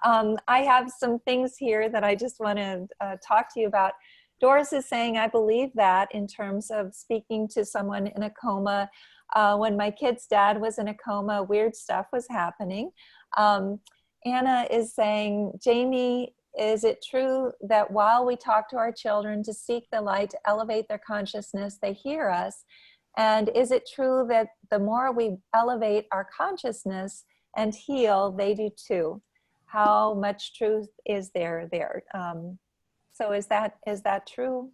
I have some things here that I just want to talk to you about. Doris is saying, I believe that in terms of speaking to someone in a coma. When my kid's dad was in a coma, weird stuff was happening. Anna is saying, Jamie, is it true that while we talk to our children to seek the light, to elevate their consciousness, they hear us? And is it true that the more we elevate our consciousness and heal, they do too? How much truth is there? So is that true?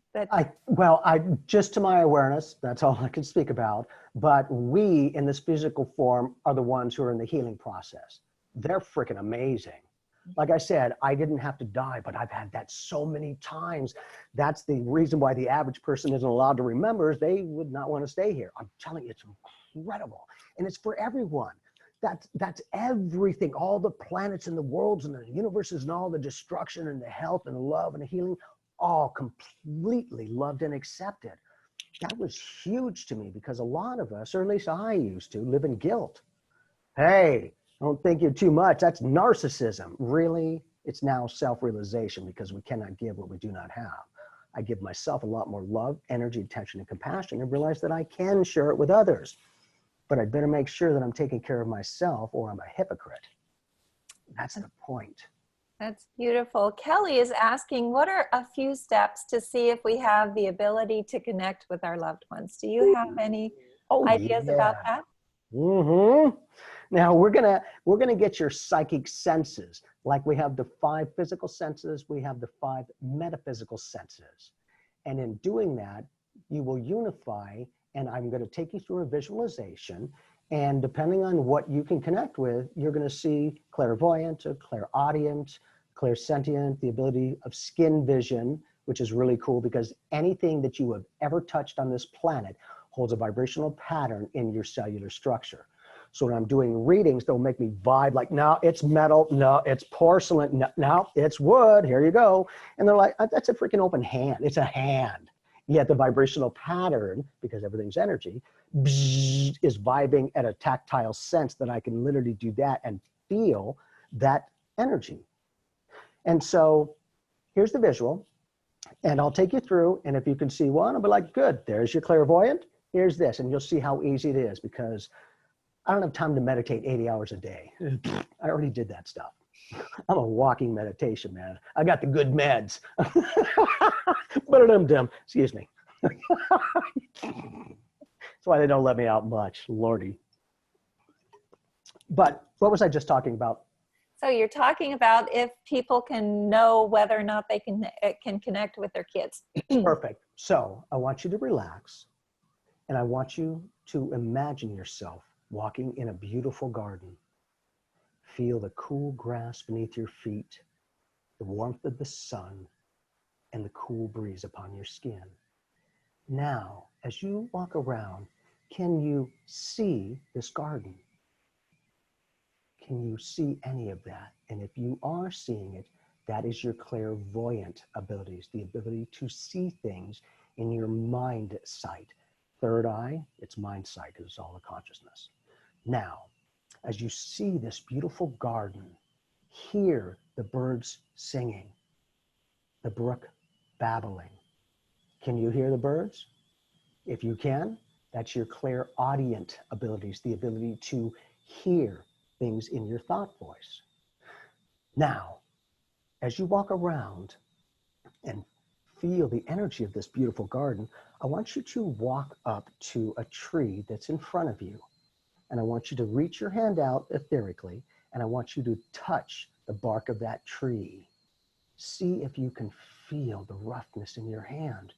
Well, just to my awareness, that's all I can speak about. But we in this physical form are the ones who are in the healing process. They're freaking amazing. Like I said, I didn't have to die, but I've had that so many times. That's the reason why the average person isn't allowed to remember is they would not want to stay here. I'm telling you, it's incredible. And it's for everyone. That's everything, all the planets and the worlds and the universes and all the destruction and the health and the love and the healing, all completely loved and accepted. That was huge to me because a lot of us, or at least I used to, live in guilt. Hey, Don't think you're too much. That's narcissism. Really? It's now self-realization, because we cannot give what we do not have. I give myself a lot more love, energy, attention, and compassion, and realize that I can share it with others. But I'd better make sure that I'm taking care of myself, or I'm a hypocrite. That's the point. That's beautiful. Kelly is asking, what are a few steps to see if we have the ability to connect with our loved ones? Do you have any ideas about that? Mm-hmm. Now we're gonna get your psychic senses. Like we have the 5 physical senses, we have the 5 metaphysical senses. And in doing that, you will unify, and I'm going to take you through a visualization. And depending on what you can connect with, you're going to see clairvoyant, clairaudient, clairsentient, the ability of skin vision, which is really cool because anything that you have ever touched on this planet holds a vibrational pattern in your cellular structure. So when I'm doing readings, they'll make me vibe like, no, it's metal, no, it's porcelain, no, it's wood, here you go. And they're like, that's a freaking open hand. It's a hand. Yet the vibrational pattern, because everything's energy, is vibing at a tactile sense that I can literally do that and feel that energy. And so here's the visual, and I'll take you through, and if you can see one, I'll be like, good, there's your clairvoyant, here's this, and you'll see how easy it is, because I don't have time to meditate 80 hours a day. I already did that stuff. I'm a walking meditation, man. I got the good meds. Excuse me. That's why they don't let me out much, Lordy. But what was I just talking about? So you're talking about if people can know whether or not they can connect with their kids. Perfect. So I want you to relax, and I want you to imagine yourself walking in a beautiful garden. Feel the cool grass beneath your feet, the warmth of the sun, and the cool breeze upon your skin. Now, as you walk around, can you see this garden? Can you see any of that? And if you are seeing it, that is your clairvoyant abilities, the ability to see things in your mind sight. Third eye, it's mind sight, because it's all the consciousness. Now, as you see this beautiful garden, hear the birds singing, the brook babbling. Can you hear the birds? If you can, that's your clairaudient abilities, the ability to hear things in your thought voice. Now, as you walk around and feel the energy of this beautiful garden, I want you to walk up to a tree that's in front of you. And I want you to reach your hand out etherically, and I want you to touch the bark of that tree. See if you can feel the roughness in your hand,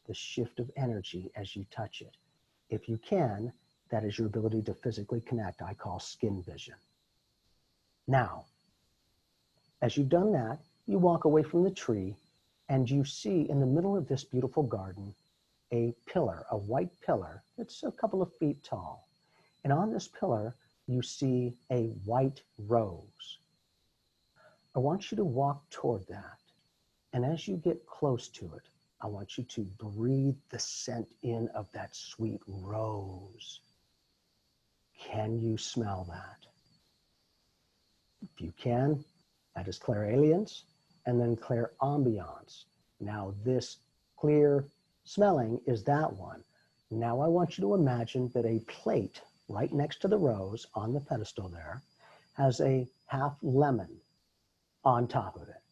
the shift of energy as you touch it. If you can, that is your ability to physically connect. I call skin vision. Now, as you've done that, you walk away from the tree, and you see in the middle of this beautiful garden a pillar, a white pillar that's a couple of feet tall. And on this pillar, you see a white rose. I want you to walk toward that. And as you get close to it, I want you to breathe the scent in of that sweet rose. Can you smell that? If you can, that is clairalience, and then clairambiance. Now this clear smelling is that one. Now I want you to imagine that a plate right next to the rose on the pedestal there has a half lemon on top of it.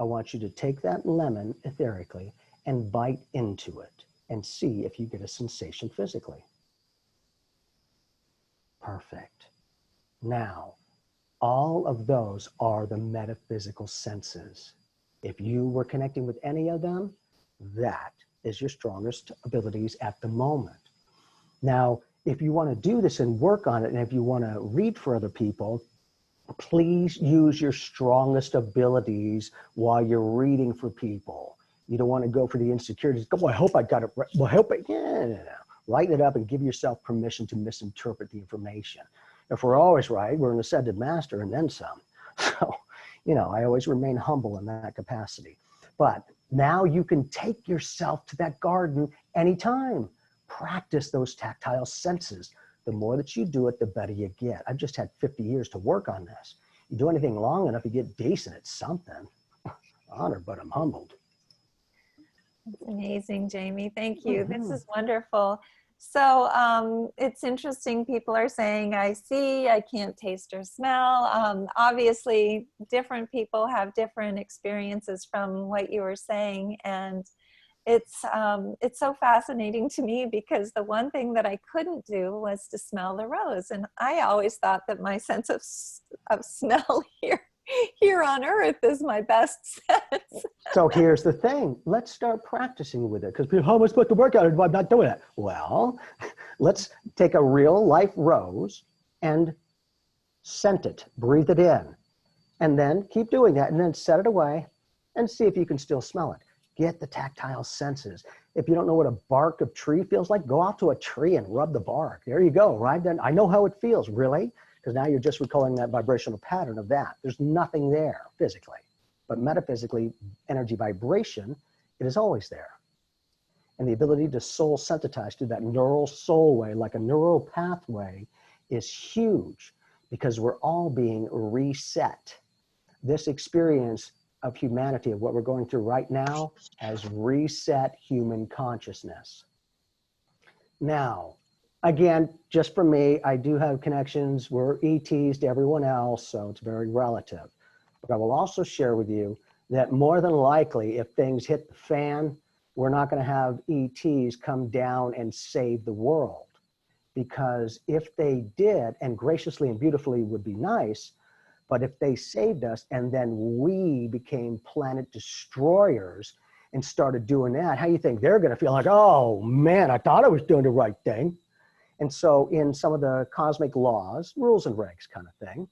I want you to take that lemon etherically and bite into it and see if you get a sensation physically. Perfect. Now, all of those are the metaphysical senses. If you were connecting with any of them, that is your strongest abilities at the moment. Now, if you want to do this and work on it, and if you want to read for other people, please use your strongest abilities while you're reading for people. You don't want to go for the insecurities. Go, well, I hope I got it right. Well, I hope I, no. Lighten it up and give yourself permission to misinterpret the information. If we're always right, we're an ascended master and then some. So, I always remain humble in that capacity. But now you can take yourself to that garden anytime. Practice those tactile senses. The more that you do it, the better you get. I've just had 50 years to work on this. You do anything long enough, you get decent at something. Honored, but I'm humbled. That's amazing, Jamie. Thank you. This is wonderful. So it's interesting. People are saying, I see, I can't taste or smell. Obviously, different people have different experiences from what you were saying. And it's so fascinating to me because the one thing that I couldn't do was to smell the rose. And I always thought that my sense of smell here on earth is my best sense. So here's the thing. Let's start practicing with it, because people, how am I supposed to work out if I'm not doing it? Well, let's take a real life rose and scent it, breathe it in, and then keep doing that, and then set it away and see if you can still smell it. Get the tactile senses. If you don't know what a bark of tree feels like, go out to a tree and rub the bark. There you go, right? Then I know how it feels, really, because now you're just recalling that vibrational pattern of that. There's nothing there physically, but metaphysically, energy vibration, it is always there. And the ability to soul sensitize through that neural soul way, like a neural pathway, is huge because we're all being reset. This experience of humanity, of what we're going through right now, has reset human consciousness. Now, again, just for me, I do have connections. We're ETs to everyone else, so it's very relative. But I will also share with you that more than likely, if things hit the fan, we're not going to have ETs come down and save the world. Because if they did, and graciously and beautifully would be nice, but if they saved us and then we became planet destroyers and started doing that, how do you think they're going to feel? Like, oh man, I thought I was doing the right thing. And so in some of the cosmic laws, rules and regs kind of thing,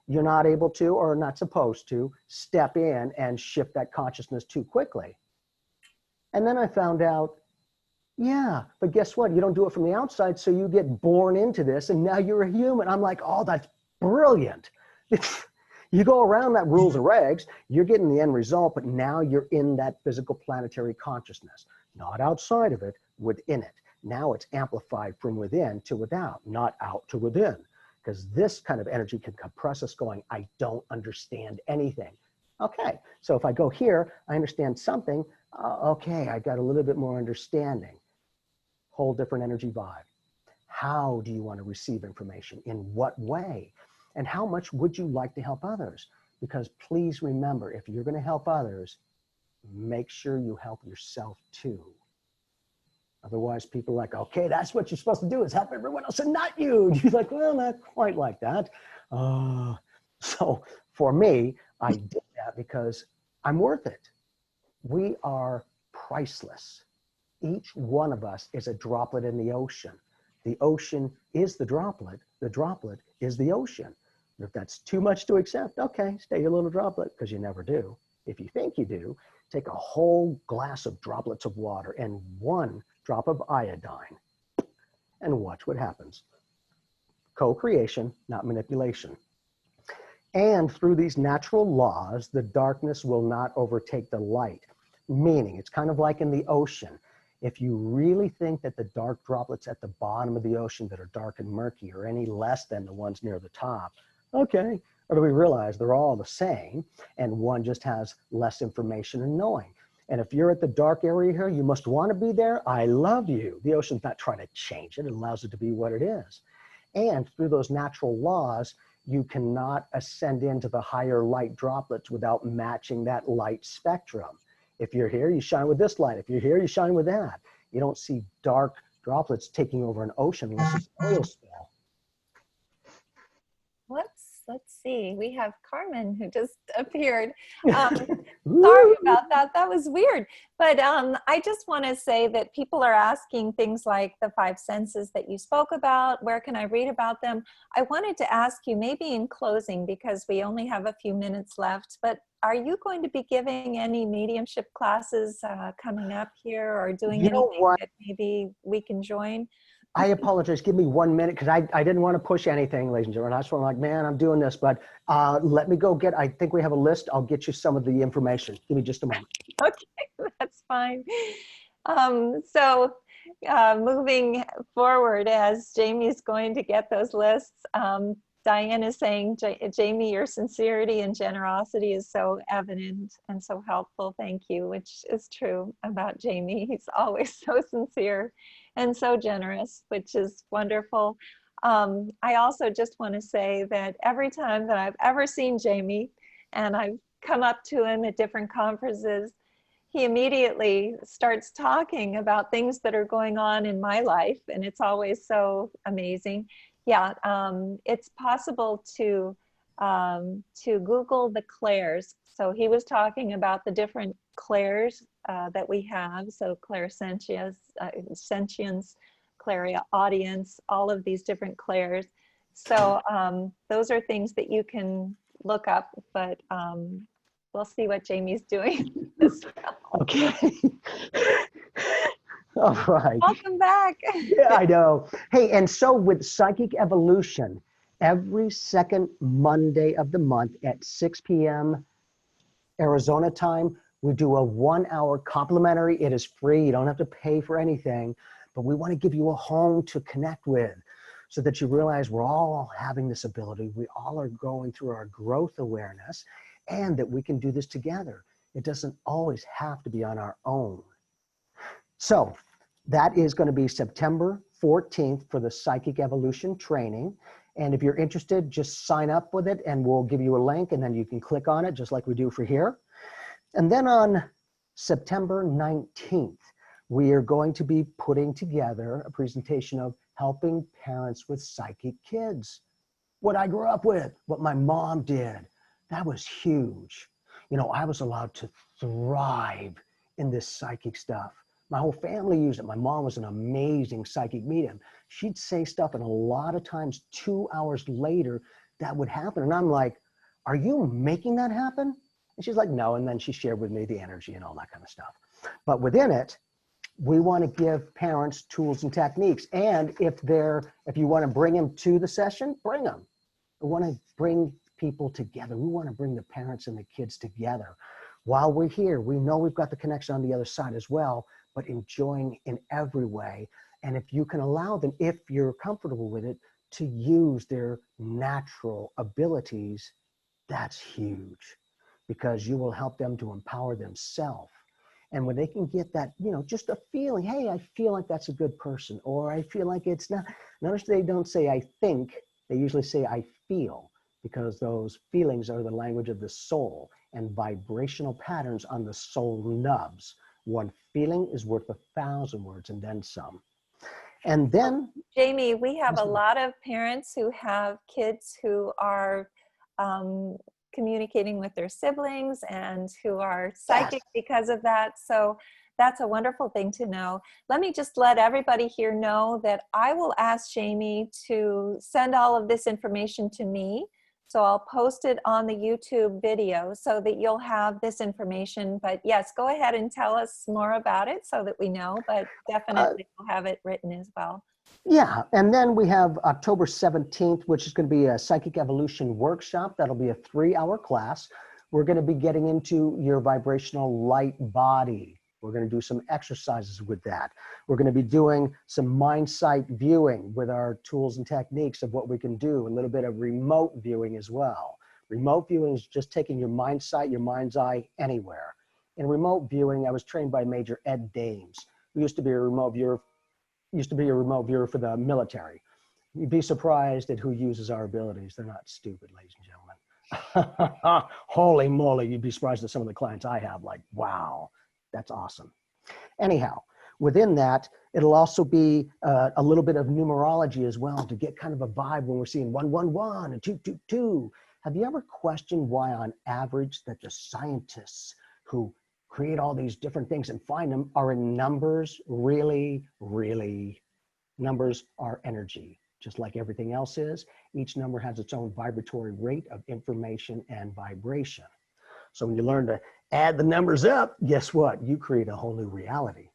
you're not able to, or not supposed to, step in and shift that consciousness too quickly. And then I found out, yeah, but guess what? You don't do it from the outside, so you get born into this, and now you're a human. I'm like, oh, that's brilliant. You go around that rules and regs, you're getting the end result, but now you're in that physical planetary consciousness, not outside of it, within it. Now it's amplified from within to without, not out to within, because this kind of energy can compress us going, I don't understand anything. Okay, so if I go here, I understand something. Okay, I got a little bit more understanding. Whole different energy vibe. How do you want to receive information? In what way? And how much would you like to help others? Because please remember, if you're going to help others, make sure you help yourself too. Otherwise, people are like, okay, that's what you're supposed to do, is help everyone else and not you. You're like, well, not quite like that. So for me, I did that because I'm worth it. We are priceless. Each one of us is a droplet in the ocean. The ocean is the droplet is the ocean. If that's too much to accept, okay, stay your little droplet, because you never do. If you think you do, take a whole glass of droplets of water and 1 drop of iodine and watch what happens. Co-creation, not manipulation. And through these natural laws, the darkness will not overtake the light. Meaning, it's kind of like in the ocean. If you really think that the dark droplets at the bottom of the ocean that are dark and murky are any less than the ones near the top, okay, or do we realize they're all the same and one just has less information and knowing? And if you're at the dark area here, you must want to be there. I love you. The ocean's not trying to change it. It allows it to be what it is. And through those natural laws, you cannot ascend into the higher light droplets without matching that light spectrum. If you're here, you shine with this light. If you're here, you shine with that. You don't see dark droplets taking over an ocean unless it's an oil spill. Let's see. We have Carmen who just appeared. Sorry about that. That was weird. But I just want to say that people are asking things like the 5 senses that you spoke about. Where can I read about them? I wanted to ask you, maybe in closing, because we only have a few minutes left, but are you going to be giving any mediumship classes coming up here, or doing anything that maybe we can join? I apologize. Give me 1 minute, because I didn't want to push anything, ladies and gentlemen. I just want to like, man, I'm doing this, but let me go get, I think we have a list. I'll get you some of the information. Give me just a moment. Okay, that's fine. So moving forward as Jamie's going to get those lists. Diane is saying, Jamie, your sincerity and generosity is so evident and so helpful. Thank you, which is true about Jamie. He's always so sincere and so generous, which is wonderful. I also just want to say that every time that I've ever seen Jamie and I've come up to him at different conferences, he immediately starts talking about things that are going on in my life, and it's always so amazing. Yeah, it's possible to Google the clairs. So he was talking about the different clairs that we have. So clairsentience, sentience, clairaudience, all of these different clairs. So those are things that you can look up, but we'll see what Jamie's doing as well. Okay. All right. Welcome back. Yeah, I know. Hey, and so with Psychic Evolution, every second Monday of the month at 6 p.m. Arizona time, we do a 1-hour complimentary. It is free. You don't have to pay for anything, but we want to give you a home to connect with so that you realize we're all having this ability. We all are going through our growth awareness and that we can do this together. It doesn't always have to be on our own. So that is going to be September 14th for the Psychic Evolution training. And if you're interested, just sign up with it and we'll give you a link and then you can click on it just like we do for here. And then on September 19th, we are going to be putting together a presentation of helping parents with psychic kids. What I grew up with, what my mom did, that was huge. You know, I was allowed to thrive in this psychic stuff. My whole family used it. My mom was an amazing psychic medium. She'd say stuff and a lot of times 2 hours later that would happen. And I'm like, are you making that happen? And she's like, no. And then she shared with me the energy and all that kind of stuff. But within it, we want to give parents tools and techniques. And if you want to bring them to the session, bring them. We want to bring people together. We want to bring the parents and the kids together. While we're here, we know we've got the connection on the other side as well, but enjoying in every way. And if you can allow them, if you're comfortable with it, to use their natural abilities, that's huge because you will help them to empower themselves. And when they can get that, you know, just a feeling, hey, I feel like that's a good person, or I feel like it's not. Notice they don't say I think, they usually say I feel, because those feelings are the language of the soul and vibrational patterns on the soul nubs. One feeling is worth 1,000 words and then some. And then, Jamie, we have a lot of parents who have kids who are communicating with their siblings and who are psychic because of that. So that's a wonderful thing to know. Let me just let everybody here know that I will ask Jamie to send all of this information to me. So I'll post it on the YouTube video so that you'll have this information. But yes, go ahead and tell us more about it so that we know, but definitely we'll have it written as well. Yeah, and then we have October 17th, which is going to be a Psychic Evolution workshop. That'll be a 3-hour class. We're going to be getting into your vibrational light body. We're going to do some exercises with that. We're going to be doing some mind sight viewing with our tools and techniques of what we can do, a little bit of remote viewing as well. Remote viewing is just taking your mind sight, your mind's eye anywhere. In remote viewing, I was trained by Major Ed Dames, who used to be a remote viewer for the military. You'd be surprised at who uses our abilities. They're not stupid, ladies and gentlemen. Holy moly, you'd be surprised at some of the clients I have, like, wow. That's awesome. Anyhow, within that, it'll also be a little bit of numerology as well to get kind of a vibe when we're seeing 111 and 222. Have you ever questioned why on average that the scientists who create all these different things and find them are in numbers? Really, numbers are energy, just like everything else is. Each number has its own vibratory rate of information and vibration. So when you learn to add the numbers up, guess what? You create a whole new reality.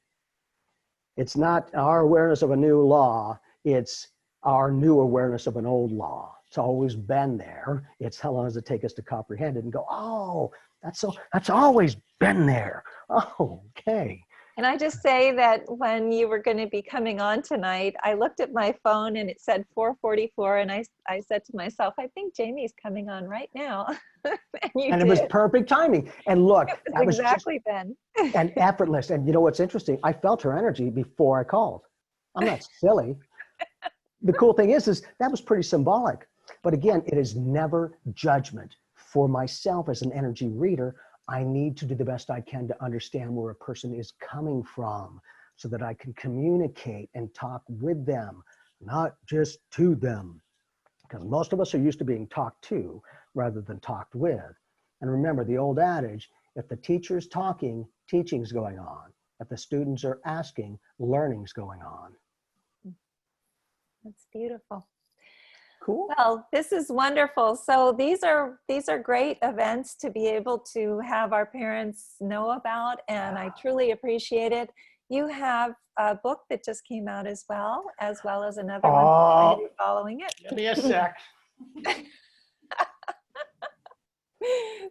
It's not our awareness of a new law, it's our new awareness of an old law. It's always been there. It's how long does it take us to comprehend it and go, oh, that's always been there. Oh, okay. Can I just say that when you were going to be coming on tonight, I looked at my phone and it said 4:44, and I said to myself, I think Jamie's coming on right now. And you And did. it was perfect timing. And look, It was that was exactly then. just and effortless. And you know what's interesting? I felt her energy before I called. I'm not silly. The cool thing is that was pretty symbolic. But again, it is never judgment. For myself as an energy reader, I need to do the best I can to understand where a person is coming from so that I can communicate and talk with them, not just to them. Because most of us are used to being talked to rather than talked with. And remember the old adage, if the teacher's talking, teaching's going on. If the students are asking, learning's going on. That's beautiful. Cool. Well, this is wonderful. So these are great events to be able to have our parents know about, and I truly appreciate it. You have a book that just came out as well as another one going to be following it. Give me a sec.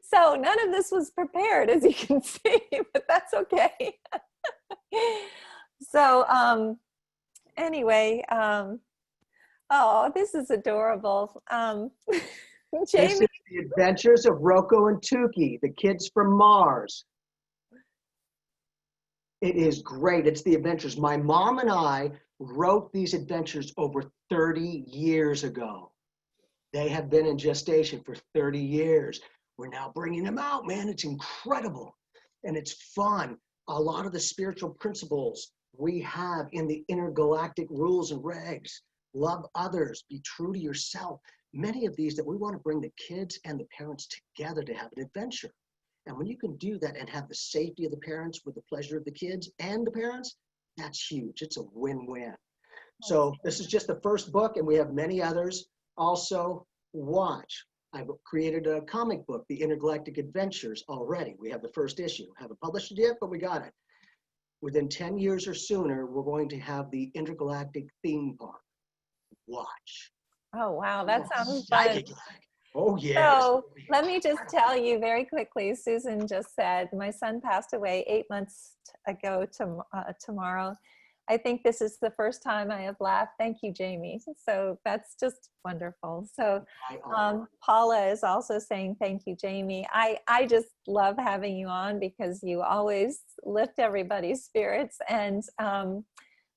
So none of this was prepared, as you can see, but that's okay. So anyway, oh, this is adorable. This Jamie. is The Adventures of Roko and Tuki, the kids from Mars. It is great. It's the adventures. My mom and I wrote these adventures over 30 years ago. They have been in gestation for 30 years. We're now bringing them out, man. It's incredible. And it's fun. A lot of the spiritual principles we have in the intergalactic rules and regs. Love others, be true to yourself. Many of these that we want to bring the kids and the parents together to have an adventure. And when you can do that and have the safety of the parents with the pleasure of the kids and the parents, that's huge. It's a win-win. So this is just the first book, and we have many others. Also, watch. I've created a comic book, The Intergalactic Adventures, already. We have the first issue. Haven't published it yet, but we got it. Within 10 years or sooner, we're going to have the Intergalactic Theme Park. Watch. Oh, wow. That sounds fun. Oh, yes. So let me just tell you very quickly, Susan just said, my son passed away 8 months ago tomorrow. I think this is the first time I have laughed. Thank you, Jamie. So that's just wonderful. So Paula is also saying, thank you, Jamie. I just love having you on because you always lift everybody's spirits. And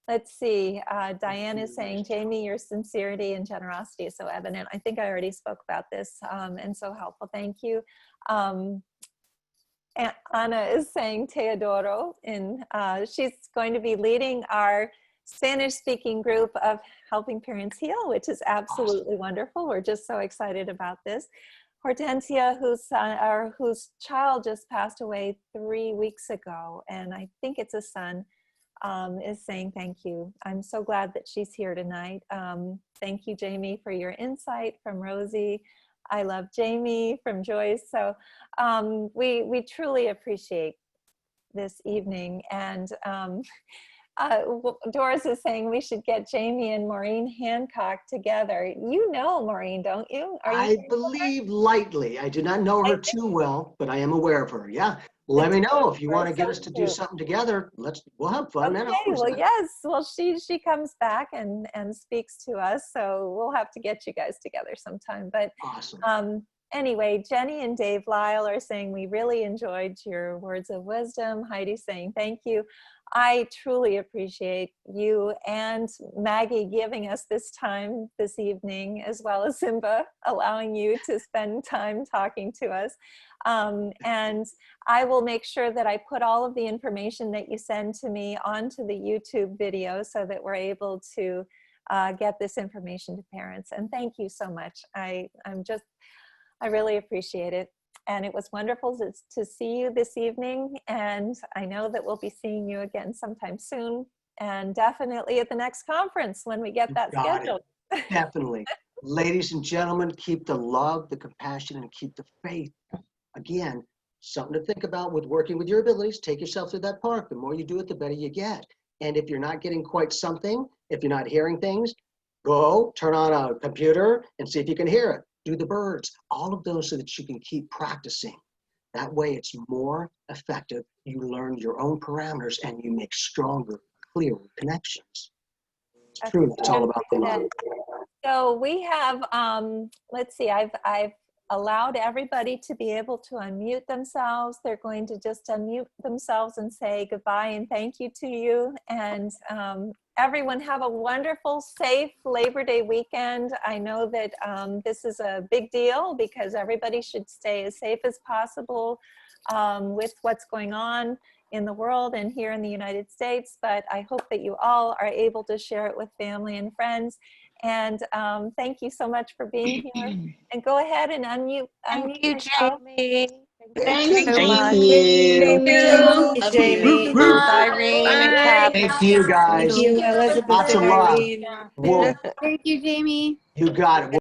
let's see, Diane is saying, Jamie, your sincerity and generosity is so evident. I think I already spoke about this and so helpful. Thank you. And Anna is saying Teodoro, and she's going to be leading our Spanish-speaking group of Helping Parents Heal, which is absolutely wonderful. We're just so excited about this. Hortensia, whose child just passed away 3 weeks ago, and I think it's a son, is saying thank you. I'm so glad that she's here tonight. Thank you, Jamie, for your insight. From Rosie. I love Jamie, from Joyce. So we truly appreciate this evening. And Doris is saying we should get Jamie and Maureen Hancock together. You know Maureen, don't you? I believe lightly. I do not know her too well, but I am aware of her. Yeah. Let me know if you want to get us to do something together. We'll have fun. Okay, well, yes. Well, she comes back and speaks to us, so we'll have to get you guys together sometime. But awesome. Anyway, Jenny and Dave Lyle are saying we really enjoyed your words of wisdom. Heidi's saying thank you. I truly appreciate you and Maggie giving us this time this evening, as well as Simba allowing you to spend time talking to us. And I will make sure that I put all of the information that you send to me onto the YouTube video so that we're able to get this information to parents. And thank you so much. I really appreciate it. And it was wonderful to see you this evening. And I know that we'll be seeing you again sometime soon, and definitely at the next conference when we get that scheduled. Definitely. Ladies and gentlemen, keep the love, the compassion, and keep the faith. Again, something to think about with working with your abilities. Take yourself through that park. The more you do it, the better you get. And if you're not getting quite something, if you're not hearing things, go turn on a computer and see if you can hear it. Do the birds, all of those so that you can keep practicing. That way it's more effective. You learn your own parameters and you make stronger, clearer connections. It's true. It's all about the love. So we have, let's see, I've allowed everybody to be able to unmute themselves. They're going to just unmute themselves and say goodbye and thank you to you. And everyone have a wonderful, safe Labor Day weekend. I know that this is a big deal because everybody should stay as safe as possible with what's going on in the world and here in the United States. But I hope that you all are able to share it with family and friends. And thank you so much for being here. And go ahead and unmute Thank you, yourself. Jamie. Thank Thank you so Thank much. you. Jamie, Irene, and Kathy. Thank you, guys. Thank you, Elizabeth Lots and of love. Irene. Whoa, Thank you, Jamie. you got it.